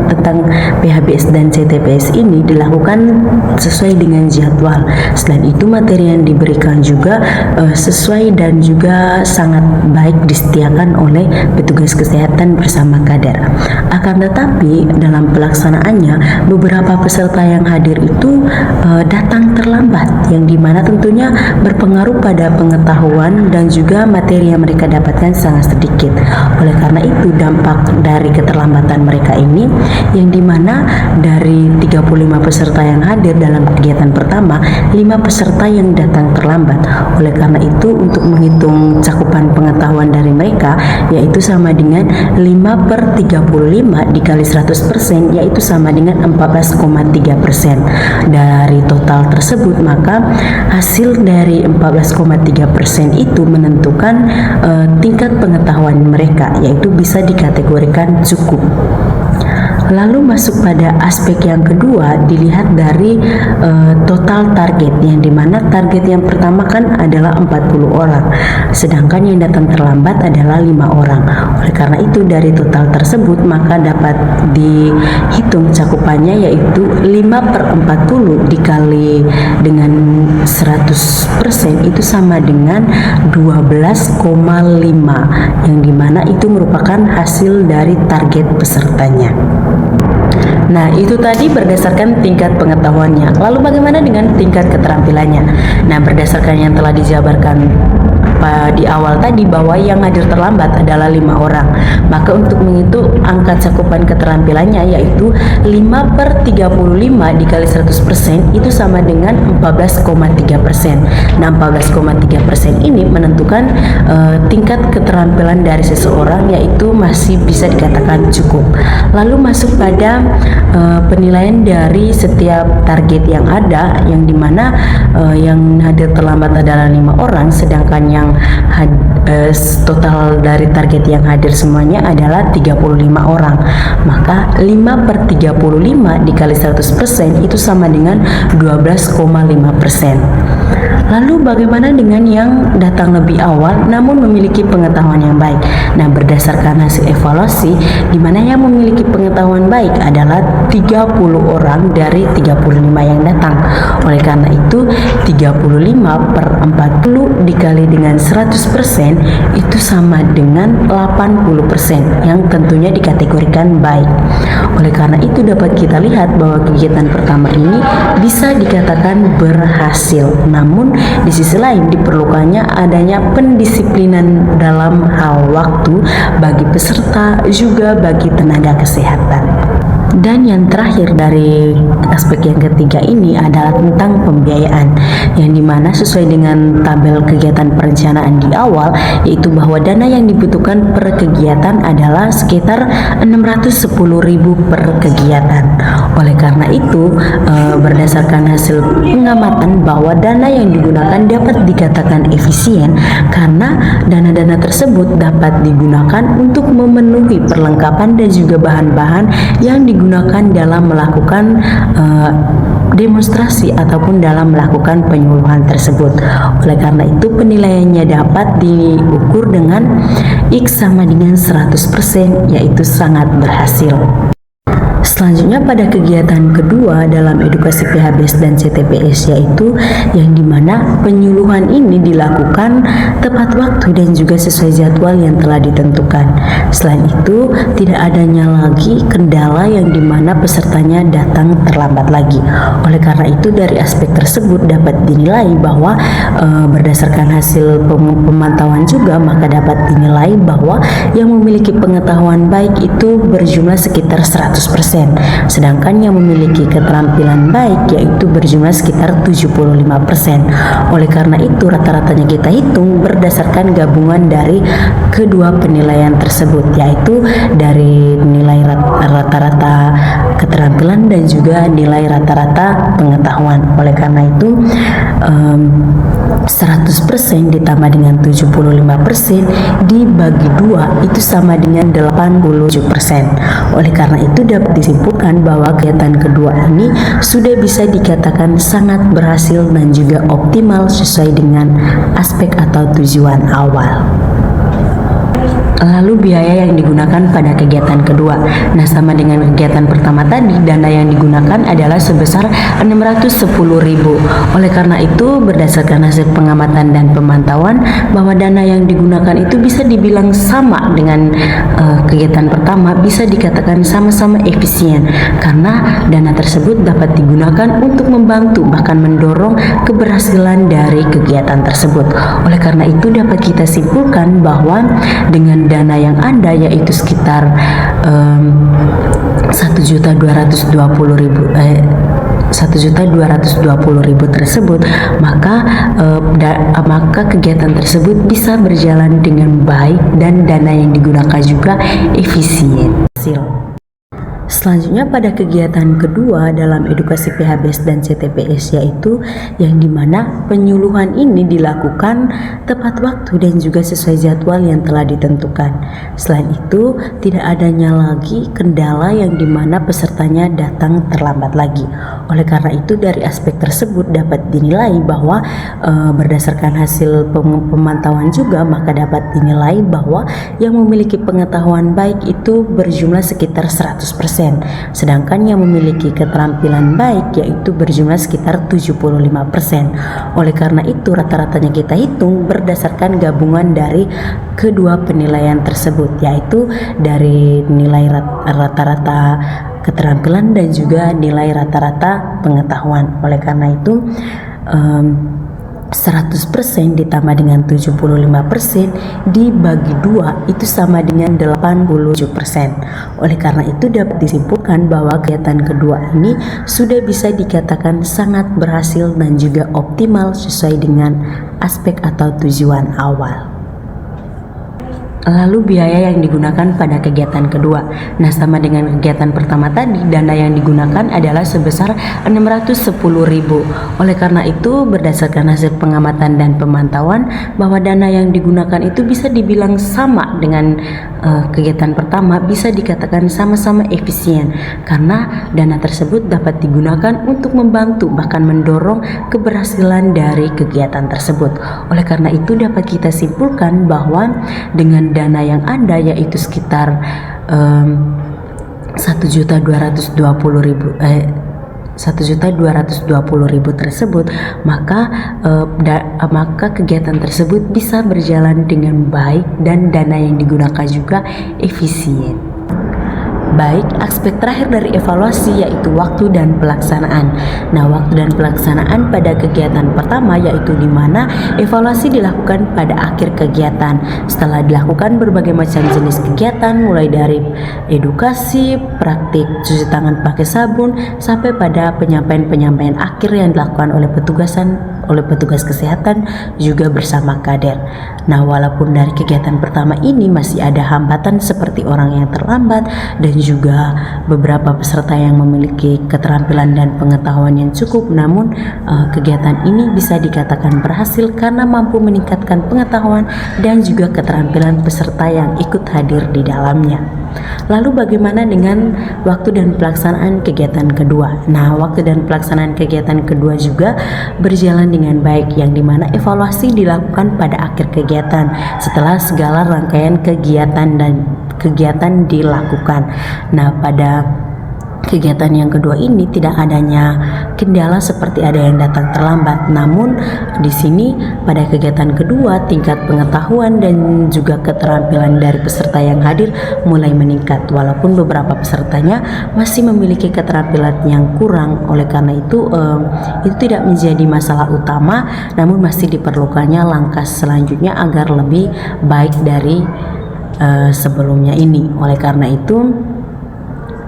tentang PHBS dan CTPS ini dilakukan sesuai dengan jadwal. Selain itu, materi yang diberikan juga sesuai dan juga sangat baik disediakan oleh petugas kesehatan bersama kader. Akan tetapi dalam pelaksanaannya beberapa peserta yang hadir itu datang terlambat, yang dimana tentunya berpengaruh pada pengetahuan dan juga materi yang mereka dapatkan sangat sedikit. Oleh karena itu dampak dari keterlambatan mereka ini, yang dimana dari 35 peserta yang hadir dalam kegiatan pertama, 5 peserta yang datang terlambat. Oleh karena itu untuk menghitung cakupan pengetahuan dari mereka yaitu sama dengan 5/35 dikali 100% yaitu sama dengan 14,3%. Dari total tersebut maka hasil dari 14,3% itu menentukan tingkat pengetahuan mereka, yaitu bisa dikategorikan cukup. Lalu masuk pada aspek yang kedua, dilihat dari total target, yang dimana target yang pertama kan adalah 40 orang, sedangkan yang datang terlambat adalah 5 orang. Oleh karena itu dari total tersebut maka dapat dihitung cakupannya yaitu 5/40 dikali dengan 100% itu sama dengan 12,5, yang dimana itu merupakan hasil dari target pesertanya. Nah, itu tadi berdasarkan tingkat pengetahuannya. Lalu bagaimana dengan tingkat keterampilannya? Nah, berdasarkan yang telah dijabarkan di awal tadi bahwa yang hadir terlambat adalah 5 orang, maka untuk menghitung angka cakupan keterampilannya yaitu 5/35 dikali 100% itu sama dengan 14,3%. Nah, 14,3% ini menentukan tingkat keterampilan dari seseorang, yaitu masih bisa dikatakan cukup. Lalu masuk pada penilaian dari setiap target yang ada, yang dimana yang hadir terlambat adalah 5 orang, sedangkan yang total dari target yang hadir semuanya adalah 35 orang. Maka 5/35 dikali 100% itu sama dengan 12,5%. Lalu bagaimana dengan yang datang lebih awal namun memiliki pengetahuan yang baik? Nah, berdasarkan hasil evaluasi, di mana yang memiliki pengetahuan baik adalah 30 orang dari 35 yang datang. Oleh karena itu 35/40 dikali dengan 100% itu sama dengan 80%, yang tentunya dikategorikan baik. Oleh karena itu dapat kita lihat bahwa kegiatan pertama ini bisa dikatakan berhasil. Namun di sisi lain diperlukannya adanya pendisiplinan dalam hal waktu bagi peserta juga bagi tenaga kesehatan. Dan yang terakhir dari aspek yang ketiga ini adalah tentang pembiayaan, yang dimana sesuai dengan tabel kegiatan perencanaan di awal, yaitu bahwa dana yang dibutuhkan per kegiatan adalah sekitar 610.000 per kegiatan. Oleh karena itu berdasarkan hasil pengamatan bahwa dana yang digunakan dapat dikatakan efisien, karena dana-dana tersebut dapat digunakan untuk memenuhi perlengkapan dan juga bahan-bahan yang digunakan dalam melakukan demonstrasi ataupun dalam melakukan penyuluhan tersebut. Oleh karena itu penilaiannya dapat diukur dengan X sama dengan 100%, yaitu sangat berhasil. Selanjutnya pada kegiatan kedua dalam edukasi PHBS dan CTPS, yaitu yang dimana penyuluhan ini dilakukan tepat waktu dan juga sesuai jadwal yang telah ditentukan. Selain itu, tidak adanya lagi kendala yang dimana pesertanya datang terlambat lagi. Oleh karena itu, dari aspek tersebut dapat dinilai bahwa berdasarkan hasil pemantauan juga, maka dapat dinilai bahwa yang memiliki pengetahuan baik itu berjumlah sekitar 100%. Sedangkan yang memiliki keterampilan baik yaitu berjumlah sekitar 75%. Oleh karena itu rata-ratanya kita hitung berdasarkan gabungan dari kedua penilaian tersebut, yaitu dari nilai rata-rata keterampilan dan juga nilai rata-rata pengetahuan. Oleh karena itu 100% ditambah dengan 75% dibagi 2 itu sama dengan 87%. Oleh karena itu dapat disimpulkan bahwa kegiatan kedua ini sudah bisa dikatakan sangat berhasil dan juga optimal sesuai dengan aspek atau tujuan awal. Lalu biaya yang digunakan pada kegiatan kedua. Nah, sama dengan kegiatan pertama tadi, dana yang digunakan adalah sebesar 610.000. Oleh karena itu, berdasarkan hasil pengamatan dan pemantauan bahwa dana yang digunakan itu bisa dibilang sama dengan kegiatan pertama, bisa dikatakan sama-sama efisien karena dana tersebut dapat digunakan untuk membantu bahkan mendorong keberhasilan dari kegiatan tersebut. Oleh karena itu dapat kita simpulkan bahwa dengan dana yang ada yaitu sekitar 1.220.000 tersebut, maka kegiatan tersebut bisa berjalan dengan baik dan dana yang digunakan juga efisien. Selanjutnya pada kegiatan kedua dalam edukasi PHBS dan CTPS, yaitu yang dimana penyuluhan ini dilakukan tepat waktu dan juga sesuai jadwal yang telah ditentukan. Selain itu tidak adanya lagi kendala yang dimana pesertanya datang terlambat lagi. Oleh karena itu dari aspek tersebut dapat dinilai bahwa berdasarkan hasil pemantauan juga, maka dapat dinilai bahwa yang memiliki pengetahuan baik itu berjumlah sekitar 100%. Sedangkan yang memiliki keterampilan baik yaitu berjumlah sekitar 75%. Oleh karena itu rata-ratanya kita hitung berdasarkan gabungan dari kedua penilaian tersebut, yaitu dari nilai rata-rata keterampilan dan juga nilai rata-rata pengetahuan. Oleh karena itu 100% ditambah dengan 75% dibagi 2 itu sama dengan 87%. Oleh karena itu dapat disimpulkan bahwa kegiatan kedua ini sudah bisa dikatakan sangat berhasil dan juga optimal sesuai dengan aspek atau tujuan awal. Lalu biaya yang digunakan pada kegiatan kedua. Nah, sama dengan kegiatan pertama tadi, dana yang digunakan adalah sebesar 610.000. Oleh karena itu, berdasarkan hasil pengamatan dan pemantauan bahwa dana yang digunakan itu bisa dibilang sama dengan kegiatan pertama, bisa dikatakan sama-sama efisien karena dana tersebut dapat digunakan untuk membantu bahkan mendorong keberhasilan dari kegiatan tersebut. Oleh karena itu dapat kita simpulkan bahwa dengan dana yang ada yaitu sekitar 1.220.000 tersebut, maka kegiatan tersebut bisa berjalan dengan baik dan dana yang digunakan juga efisien. Baik, aspek terakhir dari evaluasi yaitu waktu dan pelaksanaan. Nah, waktu dan pelaksanaan pada kegiatan pertama yaitu di mana evaluasi dilakukan pada akhir kegiatan. Setelah dilakukan berbagai macam jenis kegiatan mulai dari edukasi, praktik cuci tangan pakai sabun sampai pada penyampaian akhir yang dilakukan oleh petugas kesehatan juga bersama kader. Nah, walaupun dari kegiatan pertama ini masih ada hambatan seperti orang yang terlambat dan juga beberapa peserta yang memiliki keterampilan dan pengetahuan yang cukup, namun kegiatan ini bisa dikatakan berhasil karena mampu meningkatkan pengetahuan dan juga keterampilan peserta yang ikut hadir di dalamnya. Lalu bagaimana dengan waktu dan pelaksanaan kegiatan kedua? Nah, waktu dan pelaksanaan kegiatan kedua juga berjalan dengan baik, yang dimana evaluasi dilakukan pada akhir kegiatan setelah segala rangkaian kegiatan dilakukan. Nah, pada kegiatan yang kedua ini tidak adanya kendala seperti ada yang datang terlambat. Namun di sini pada kegiatan kedua tingkat pengetahuan dan juga keterampilan dari peserta yang hadir mulai meningkat, walaupun beberapa pesertanya masih memiliki keterampilan yang kurang. Oleh karena itu tidak menjadi masalah utama, namun masih diperlukannya langkah selanjutnya agar lebih baik dari sebelumnya ini. Oleh karena itu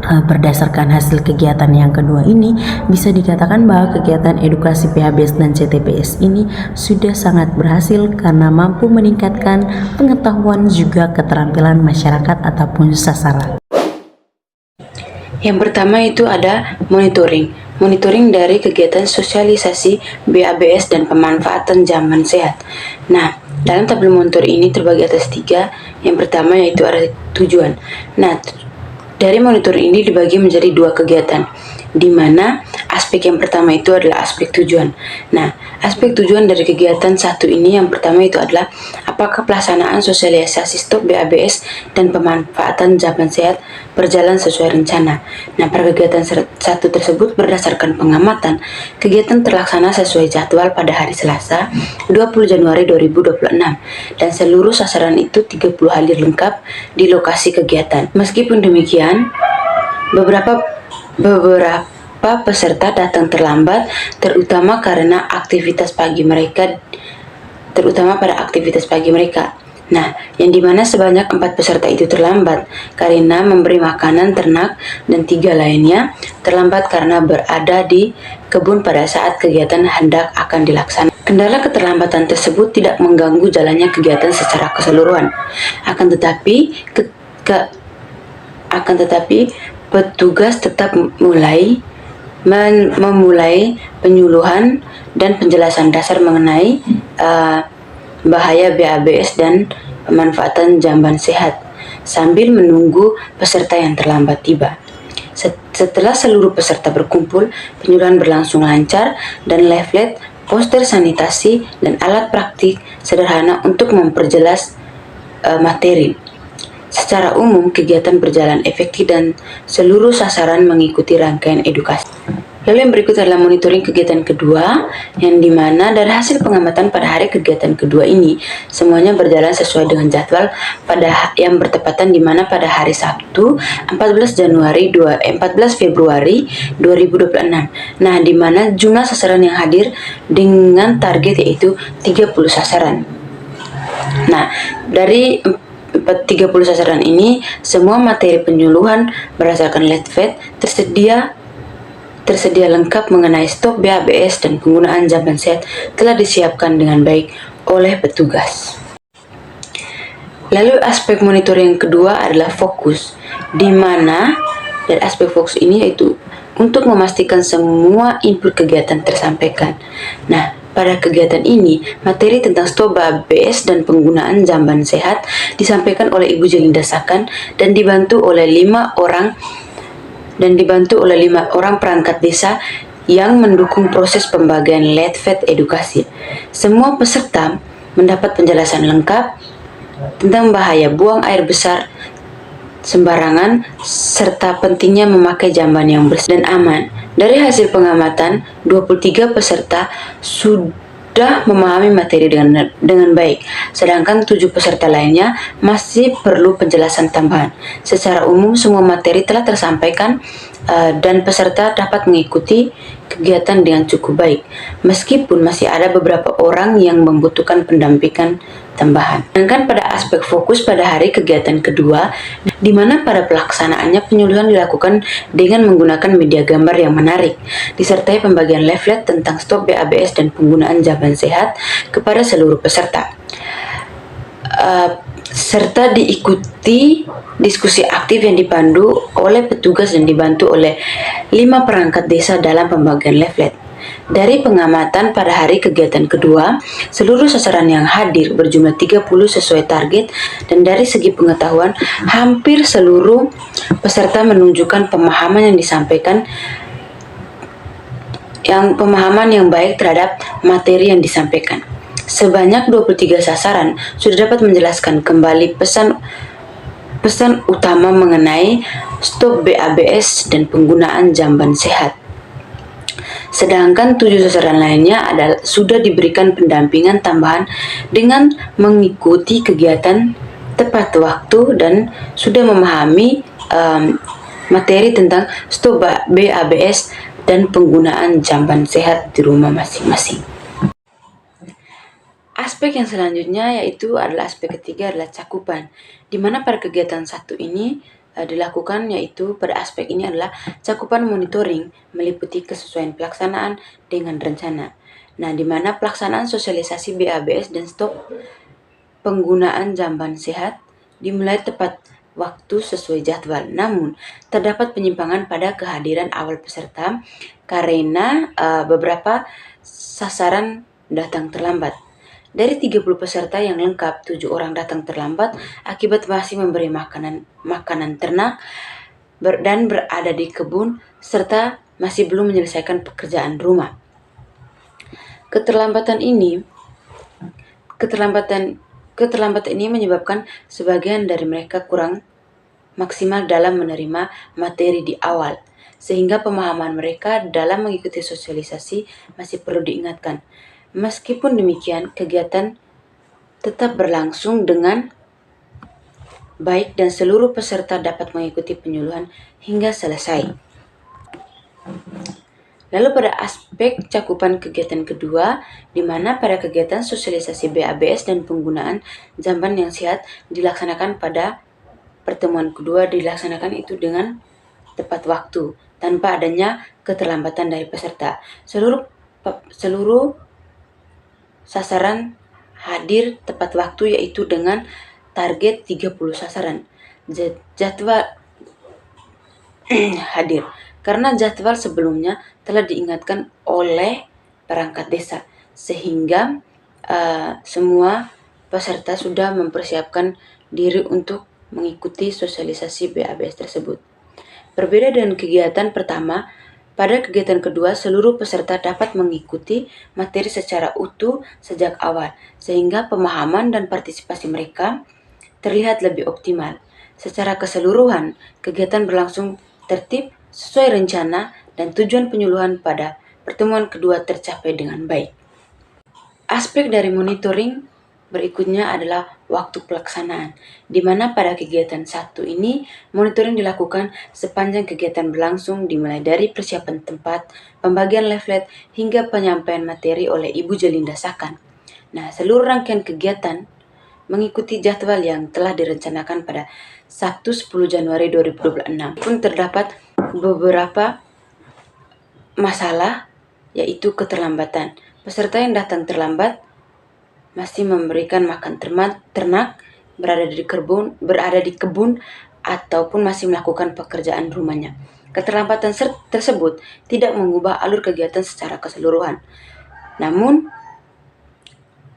berdasarkan hasil kegiatan yang kedua ini, bisa dikatakan bahwa kegiatan edukasi PHBS dan CTPS ini sudah sangat berhasil karena mampu meningkatkan pengetahuan juga keterampilan masyarakat ataupun sasaran. Yang pertama itu ada monitoring. Monitoring dari kegiatan sosialisasi BABS dan pemanfaatan jamban sehat. Nah, dalam tabel monitor ini terbagi atas 3. Yang pertama yaitu arah tujuan. Nah, dari monitor ini dibagi menjadi 2 kegiatan, di mana aspek yang pertama itu adalah aspek tujuan. Nah, aspek tujuan dari kegiatan 1 ini yang pertama itu adalah apakah pelaksanaan sosialisasi stok BABS dan pemanfaatan jamban sehat berjalan sesuai rencana. Nah, pada kegiatan 1 tersebut berdasarkan pengamatan, kegiatan terlaksana sesuai jadwal pada hari Selasa 20 Januari 2026 dan seluruh sasaran itu 30 hadir lengkap di lokasi kegiatan. Meskipun demikian, beberapa peserta datang terlambat, terutama pada aktivitas pagi mereka. Nah, yang dimana sebanyak 4 peserta itu terlambat karena memberi makanan ternak dan 3 lainnya terlambat karena berada di kebun pada saat kegiatan hendak akan dilaksanakan. Kendala keterlambatan tersebut tidak mengganggu jalannya kegiatan secara keseluruhan. Akan tetapi petugas tetap memulai penyuluhan dan penjelasan dasar mengenai bahaya BABS dan pemanfaatan jamban sehat sambil menunggu peserta yang terlambat tiba. Setelah seluruh peserta berkumpul, penyuluhan berlangsung lancar dan leaflet, poster sanitasi, dan alat praktik sederhana untuk memperjelas materi. Secara umum, kegiatan berjalan efektif dan seluruh sasaran mengikuti rangkaian edukasi. Lalu yang berikut adalah monitoring kegiatan kedua, yang dimana dari hasil pengamatan pada hari kegiatan kedua ini, semuanya berjalan sesuai dengan jadwal yang bertepatan dimana pada hari Sabtu 14 Februari 2026. Nah, dimana jumlah sasaran yang hadir dengan target yaitu 30 sasaran. Nah, dari 30 sasaran ini, semua materi penyuluhan berdasarkan leaflet tersedia lengkap mengenai stok BABS dan penggunaan jamban sehat telah disiapkan dengan baik oleh petugas. Lalu aspek monitoring kedua adalah fokus, di mana dari aspek fokus ini yaitu untuk memastikan semua input kegiatan tersampaikan. Nah, pada kegiatan ini, materi tentang stok BABS dan penggunaan jamban sehat disampaikan oleh Ibu Jelinda Sakan dan dibantu oleh 5 orang perangkat desa yang mendukung proses pembagian leaflet edukasi. Semua peserta mendapat penjelasan lengkap tentang bahaya buang air besar sembarangan serta pentingnya memakai jamban yang bersih dan aman. Dari hasil pengamatan, 23 peserta sudah memahami materi dengan baik, sedangkan 7 peserta lainnya masih perlu penjelasan tambahan. Secara umum, semua materi telah tersampaikan dan peserta dapat mengikuti kegiatan dengan cukup baik, meskipun masih ada beberapa orang yang membutuhkan pendampingan tambahan. Sedangkan pada aspek fokus pada hari kegiatan kedua, di mana pada pelaksanaannya penyuluhan dilakukan dengan menggunakan media gambar yang menarik, disertai pembagian leaflet tentang stok BABS dan penggunaan jamban sehat kepada seluruh peserta. Serta diikuti diskusi aktif yang dipandu oleh petugas dan dibantu oleh 5 perangkat desa dalam pembagian leaflet. Dari pengamatan pada hari kegiatan kedua, seluruh sasaran yang hadir berjumlah 30 sesuai target, dan dari segi pengetahuan, hampir seluruh peserta menunjukkan pemahaman yang baik terhadap materi yang disampaikan. Sebanyak 23 sasaran sudah dapat menjelaskan kembali pesan utama mengenai stop BABS, dan penggunaan jamban sehat. Sedangkan 7 sasaran lainnya adalah sudah diberikan pendampingan tambahan dengan mengikuti kegiatan tepat waktu dan sudah memahami materi tentang stop BABS dan penggunaan jamban sehat di rumah masing-masing. Aspek yang selanjutnya yaitu adalah aspek ketiga adalah cakupan, di mana pada kegiatan satu ini dilakukan, yaitu pada aspek ini adalah cakupan monitoring meliputi kesesuaian pelaksanaan dengan rencana. Nah, di mana pelaksanaan sosialisasi BABS dan stop penggunaan jamban sehat dimulai tepat waktu sesuai jadwal. Namun, terdapat penyimpangan pada kehadiran awal peserta karena beberapa sasaran datang terlambat. Dari 30 peserta yang lengkap, 7 orang datang terlambat akibat masih memberi makanan ternak dan berada di kebun serta masih belum menyelesaikan pekerjaan rumah. Keterlambatan ini menyebabkan sebagian dari mereka kurang maksimal dalam menerima materi di awal, sehingga pemahaman mereka dalam mengikuti sosialisasi masih perlu diingatkan. Meskipun demikian, kegiatan tetap berlangsung dengan baik dan seluruh peserta dapat mengikuti penyuluhan hingga selesai. Lalu pada aspek cakupan kegiatan kedua, di mana pada kegiatan sosialisasi BABS dan penggunaan jamban yang sehat dilaksanakan pada pertemuan kedua dilaksanakan itu dengan tepat waktu, tanpa adanya keterlambatan dari peserta. Seluruh sasaran hadir tepat waktu, yaitu dengan target 30 sasaran. Jadwal hadir karena jadwal sebelumnya telah diingatkan oleh perangkat desa, sehingga semua peserta sudah mempersiapkan diri untuk mengikuti sosialisasi BABS tersebut. Berbeda dengan kegiatan pertama, pada kegiatan kedua, seluruh peserta dapat mengikuti materi secara utuh sejak awal, sehingga pemahaman dan partisipasi mereka terlihat lebih optimal. Secara keseluruhan, kegiatan berlangsung tertib, sesuai rencana, dan tujuan penyuluhan pada pertemuan kedua tercapai dengan baik. Aspek dari monitoring berikutnya adalah waktu pelaksanaan, di mana pada kegiatan satu ini monitoring dilakukan sepanjang kegiatan berlangsung, dimulai dari persiapan tempat, pembagian leaflet, hingga penyampaian materi oleh Ibu Jelinda Sakan. Nah, seluruh rangkaian kegiatan mengikuti jadwal yang telah direncanakan pada Sabtu 10 Januari 2026. Pun terdapat beberapa masalah, yaitu keterlambatan. Peserta yang datang terlambat masih memberikan makan ternak, berada di kebun ataupun masih melakukan pekerjaan rumahnya. Keterlambatan tersebut tidak mengubah alur kegiatan secara keseluruhan. Namun,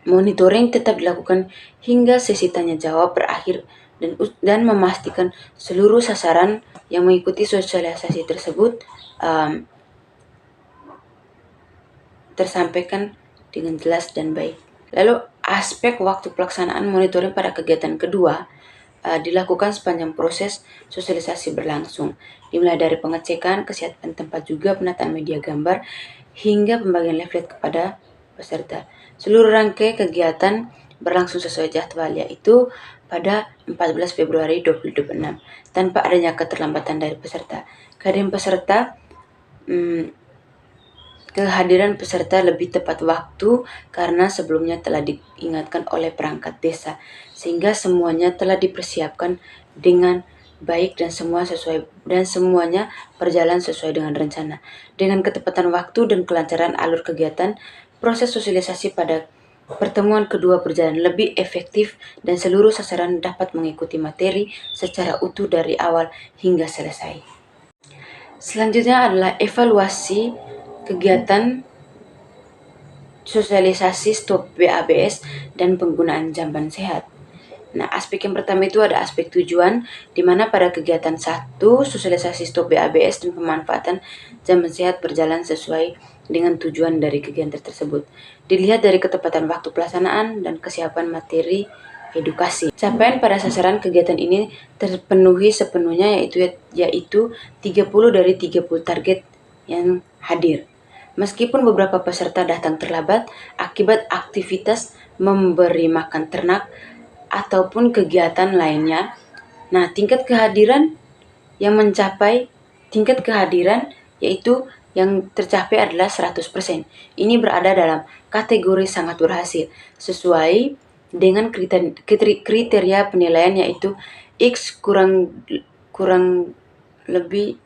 monitoring tetap dilakukan hingga sesi tanya jawab berakhir dan memastikan seluruh sasaran yang mengikuti sosialisasi tersebut tersampaikan dengan jelas dan baik. Lalu aspek waktu pelaksanaan monitoring pada kegiatan kedua dilakukan sepanjang proses sosialisasi berlangsung, dimulai dari pengecekan kesehatan tempat, juga penataan media gambar, hingga pembagian leaflet kepada peserta. Seluruh rangkaian kegiatan berlangsung sesuai jadwal, yaitu pada 14 Februari 2026, tanpa adanya keterlambatan dari peserta. Kehadiran peserta lebih tepat waktu karena sebelumnya telah diingatkan oleh perangkat desa, sehingga semuanya telah dipersiapkan dengan baik dan semuanya berjalan sesuai dengan rencana. Dengan ketepatan waktu dan kelancaran alur kegiatan, proses sosialisasi pada pertemuan kedua berjalan lebih efektif dan seluruh sasaran dapat mengikuti materi secara utuh dari awal hingga selesai. Selanjutnya adalah evaluasi kegiatan sosialisasi stop BABS dan penggunaan jamban sehat. Nah, aspek yang pertama itu ada aspek tujuan, di mana pada kegiatan 1, sosialisasi stop BABS dan pemanfaatan jamban sehat berjalan sesuai dengan tujuan dari kegiatan tersebut. Dilihat dari ketepatan waktu pelaksanaan dan kesiapan materi edukasi. Capaian pada sasaran kegiatan ini terpenuhi sepenuhnya yaitu 30 dari 30 target yang hadir. Meskipun beberapa peserta datang terlambat akibat aktivitas memberi makan ternak ataupun kegiatan lainnya, nah tingkat kehadiran yaitu yang tercapai adalah 100%. Ini berada dalam kategori sangat berhasil sesuai dengan kriteria penilaian yaitu X kurang lebih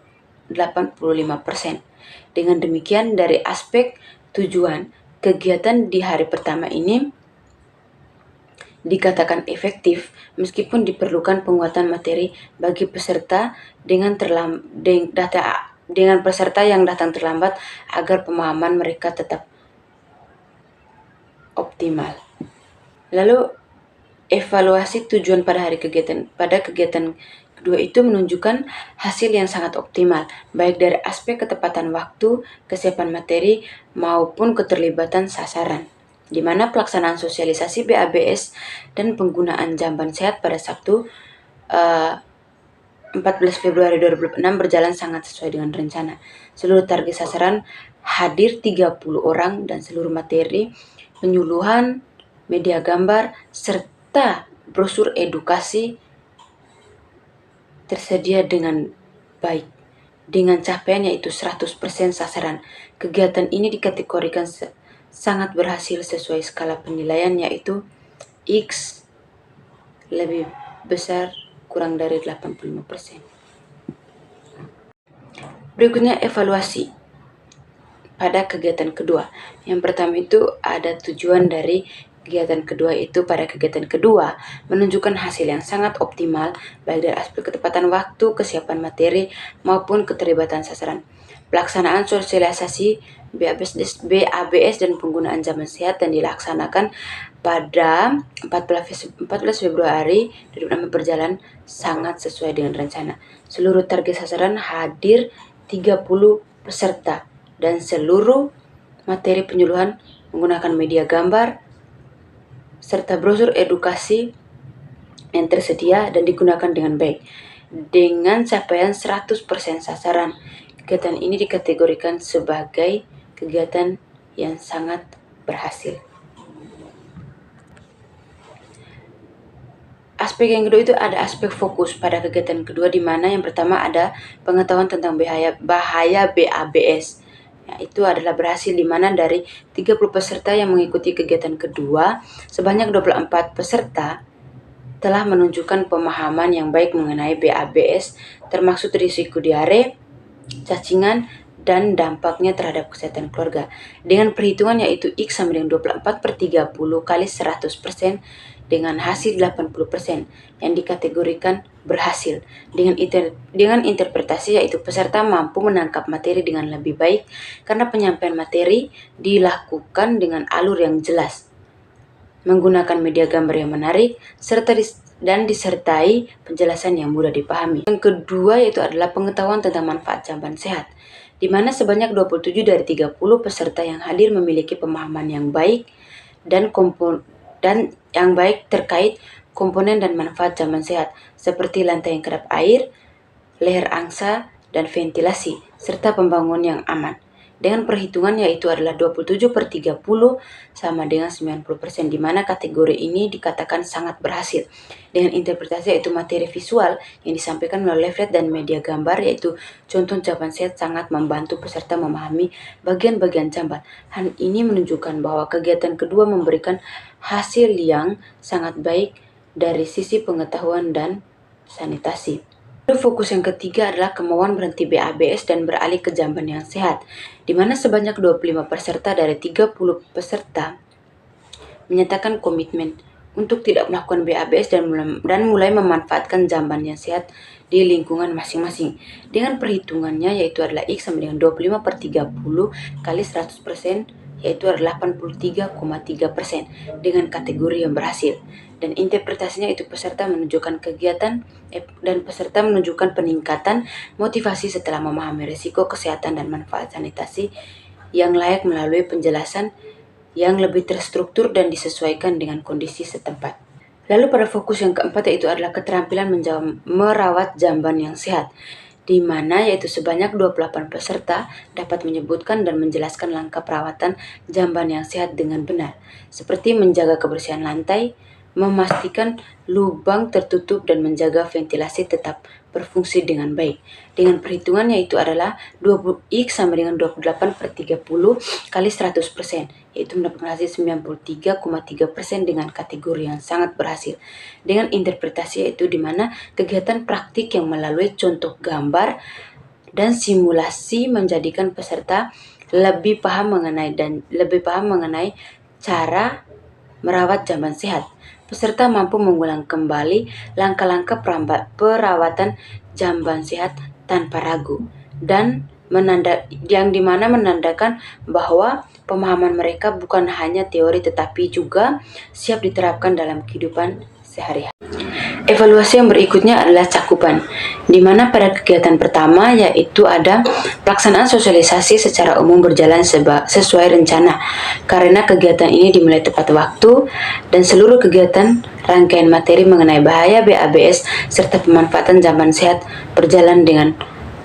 85%. Dengan demikian dari aspek tujuan, kegiatan di hari pertama ini dikatakan efektif meskipun diperlukan penguatan materi bagi peserta dengan peserta yang datang terlambat agar pemahaman mereka tetap optimal. Lalu evaluasi tujuan pada kegiatan kedua itu menunjukkan hasil yang sangat optimal baik dari aspek ketepatan waktu, kesiapan materi maupun keterlibatan sasaran, di mana pelaksanaan sosialisasi BABS dan penggunaan jamban sehat pada Sabtu 14 Februari 2006 berjalan sangat sesuai dengan rencana. Seluruh target sasaran hadir 30 orang dan seluruh materi, penyuluhan, media gambar, serta brosur edukasi tersedia dengan baik. Dengan capaian yaitu 100% sasaran. Kegiatan ini dikategorikan sangat berhasil sesuai skala penilaian yaitu X lebih besar kurang dari 85%. Berikutnya evaluasi pada kegiatan kedua. Yang pertama itu ada tujuan dari kegiatan kedua itu pada kegiatan kedua menunjukkan hasil yang sangat optimal baik dari aspek ketepatan waktu, kesiapan materi maupun keterlibatan sasaran. Pelaksanaan sosialisasi BABS dan penggunaan jamban sehat dan dilaksanakan pada 14 Februari 2006 berjalan sangat sesuai dengan rencana. Seluruh target sasaran hadir 30 peserta dan seluruh materi penyuluhan menggunakan media gambar serta brosur edukasi yang tersedia dan digunakan dengan baik. Dengan capaian 100% sasaran, kegiatan ini dikategorikan sebagai kegiatan yang sangat berhasil. Aspek yang kedua itu ada aspek fokus pada kegiatan kedua, di mana yang pertama ada pengetahuan tentang bahaya BABS. Itu adalah berhasil di mana dari 30 peserta yang mengikuti kegiatan kedua, sebanyak 24 peserta telah menunjukkan pemahaman yang baik mengenai BABS, termasuk risiko diare, cacingan, dan dampaknya terhadap kesehatan keluarga. Dengan perhitungan yaitu X sama dengan 24/30 kali 100% dengan hasil 80% yang dikategorikan berhasil. Dengan interpretasi yaitu peserta mampu menangkap materi dengan lebih baik karena penyampaian materi dilakukan dengan alur yang jelas, menggunakan media gambar yang menarik, dan disertai penjelasan yang mudah dipahami. Yang kedua yaitu adalah pengetahuan tentang manfaat jamban sehat, di mana sebanyak 27 dari 30 peserta yang hadir memiliki pemahaman yang baik dan yang baik terkait komponen dan manfaat jamban sehat, seperti lantai yang kedap air, leher angsa, dan ventilasi, serta pembangunan yang aman. Dengan perhitungan yaitu adalah 27/30 sama dengan 90%, di mana kategori ini dikatakan sangat berhasil. Dengan interpretasi yaitu materi visual yang disampaikan melalui leaflet dan media gambar yaitu contoh jamban sehat sangat membantu peserta memahami bagian-bagian jamban. Hal ini menunjukkan bahwa kegiatan kedua memberikan hasil yang sangat baik dari sisi pengetahuan dan sanitasi. Fokus yang ketiga adalah kemauan berhenti BABS dan beralih ke jamban yang sehat, di mana sebanyak 25 peserta dari 30 peserta menyatakan komitmen untuk tidak melakukan BABS dan mulai memanfaatkan jamban yang sehat di lingkungan masing-masing. Dengan perhitungannya yaitu adalah X sama dengan 25/30 kali 100% yaitu adalah 83,3% dengan kategori yang berhasil. Dan interpretasinya itu peserta menunjukkan peserta menunjukkan peningkatan motivasi setelah memahami risiko kesehatan dan manfaat sanitasi yang layak melalui penjelasan yang lebih terstruktur dan disesuaikan dengan kondisi setempat. Lalu pada fokus yang keempat yaitu adalah keterampilan merawat jamban yang sehat, di mana yaitu sebanyak 28 peserta dapat menyebutkan dan menjelaskan langkah perawatan jamban yang sehat dengan benar, seperti menjaga kebersihan lantai, memastikan lubang tertutup dan menjaga ventilasi tetap berfungsi dengan baik. Dengan perhitungan yaitu adalah 20X sama dengan 28/30 kali 100%, yaitu mendapatkan hasil 93,3% dengan kategori yang sangat berhasil. Dengan interpretasi yaitu di mana kegiatan praktik yang melalui contoh gambar dan simulasi menjadikan peserta lebih paham mengenai cara merawat jamban sehat. Peserta mampu mengulang kembali langkah-langkah perawatan jamban sehat tanpa ragu dan yang dimana menandakan bahwa pemahaman mereka bukan hanya teori tetapi juga siap diterapkan dalam kehidupan sehari-hari. Evaluasi yang berikutnya adalah cakupan, di mana pada kegiatan pertama yaitu ada pelaksanaan sosialisasi secara umum berjalan sesuai rencana, karena kegiatan ini dimulai tepat waktu dan seluruh kegiatan rangkaian materi mengenai bahaya BABS serta pemanfaatan jamban sehat berjalan dengan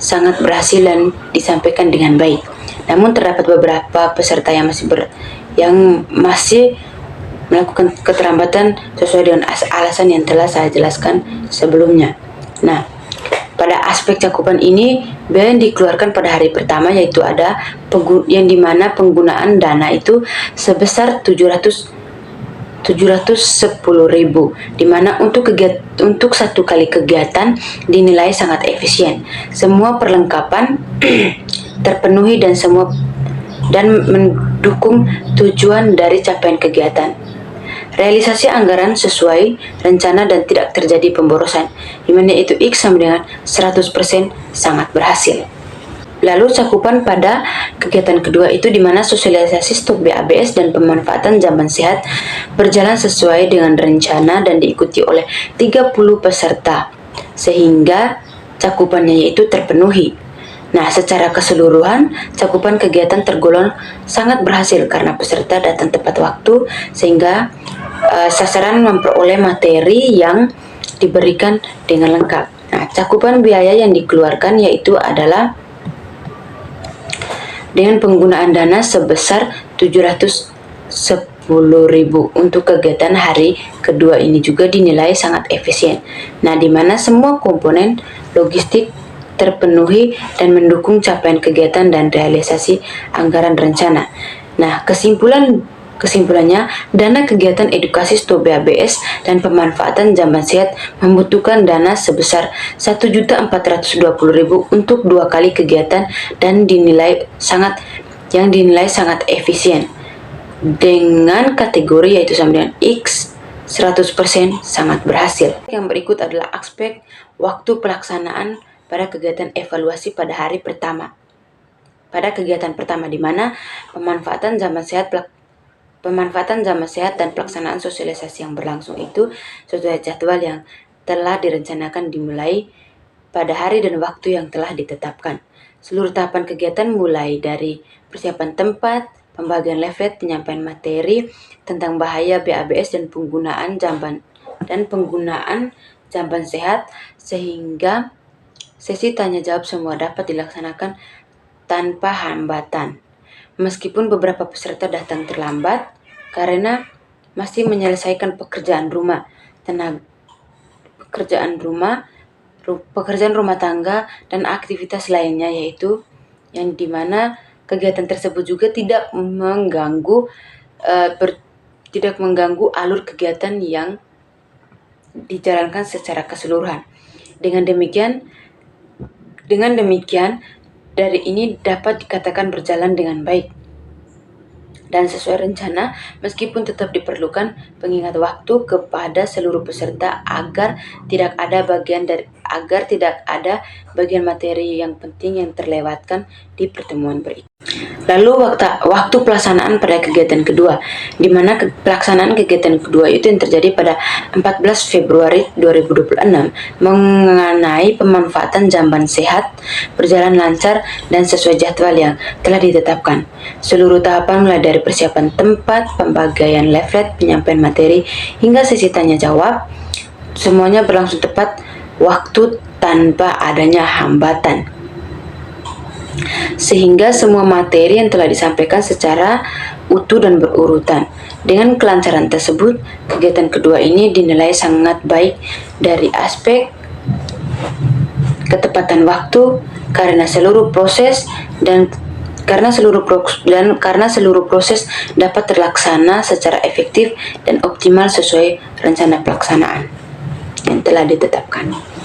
sangat berhasil dan disampaikan dengan baik. Namun terdapat beberapa peserta yang masih melakukan keterlambatan sesuai dengan alasan yang telah saya jelaskan sebelumnya. Nah, pada aspek cakupan ini yang dikeluarkan pada hari pertama yaitu ada yang dimana penggunaan dana itu sebesar 710.000, dimana untuk satu kali kegiatan dinilai sangat efisien. Semua perlengkapan terpenuhi dan mendukung tujuan dari capaian kegiatan. Realisasi anggaran sesuai rencana dan tidak terjadi pemborosan, di mana itu X sama dengan 100% sangat berhasil. Lalu cakupan pada kegiatan kedua itu di mana sosialisasi stok BABS dan pemanfaatan jamban sehat berjalan sesuai dengan rencana dan diikuti oleh 30 peserta, sehingga cakupannya yaitu terpenuhi. Nah, secara keseluruhan, cakupan kegiatan tergolong sangat berhasil karena peserta datang tepat waktu sehingga sasaran memperoleh materi yang diberikan dengan lengkap. Nah, cakupan biaya yang dikeluarkan yaitu adalah dengan penggunaan dana sebesar 710.000 untuk kegiatan hari kedua ini juga dinilai sangat efisien. Nah, di mana semua komponen logistik terpenuhi dan mendukung capaian kegiatan dan realisasi anggaran rencana. Nah, kesimpulannya, dana kegiatan edukasi stok BABS dan pemanfaatan jamban sehat membutuhkan dana sebesar 1.420.000 untuk 2 kali kegiatan dan dinilai sangat efisien. Dengan kategori yaitu sama dengan X 100% sangat berhasil. Yang berikut adalah aspek waktu pelaksanaan pada kegiatan evaluasi pada hari pertama. Pada kegiatan pertama di mana pemanfaatan jamban sehat dan pelaksanaan sosialisasi yang berlangsung itu sesuai jadwal yang telah direncanakan dimulai pada hari dan waktu yang telah ditetapkan. Seluruh tahapan kegiatan mulai dari persiapan tempat, pembagian leaflet, penyampaian materi tentang bahaya BABS dan penggunaan jamban sehat sehingga sesi tanya jawab semua dapat dilaksanakan tanpa hambatan. Meskipun beberapa peserta datang terlambat karena masih menyelesaikan pekerjaan rumah tangga dan aktivitas lainnya, yaitu yang dimana kegiatan tersebut juga tidak mengganggu alur kegiatan yang dijalankan secara keseluruhan. Dengan demikian dari ini dapat dikatakan berjalan dengan baik dan sesuai rencana, meskipun tetap diperlukan pengingat waktu kepada seluruh peserta agar tidak ada bagian materi yang penting yang terlewatkan di pertemuan berikut. Lalu waktu pelaksanaan pada kegiatan kedua, di mana pelaksanaan kegiatan kedua itu yang terjadi pada 14 Februari 2026 mengenai pemanfaatan jamban sehat, berjalan lancar dan sesuai jadwal yang telah ditetapkan. Seluruh tahapan mulai dari persiapan tempat, pembagaian leaflet, penyampaian materi, hingga sesi tanya jawab, semuanya berlangsung tepat waktu tanpa adanya hambatan. Sehingga semua materi yang telah disampaikan secara utuh dan berurutan. Dengan kelancaran tersebut, kegiatan kedua ini dinilai sangat baik dari aspek ketepatan waktu karena seluruh proses dapat terlaksana secara efektif dan optimal sesuai rencana pelaksanaan yang telah ditetapkan.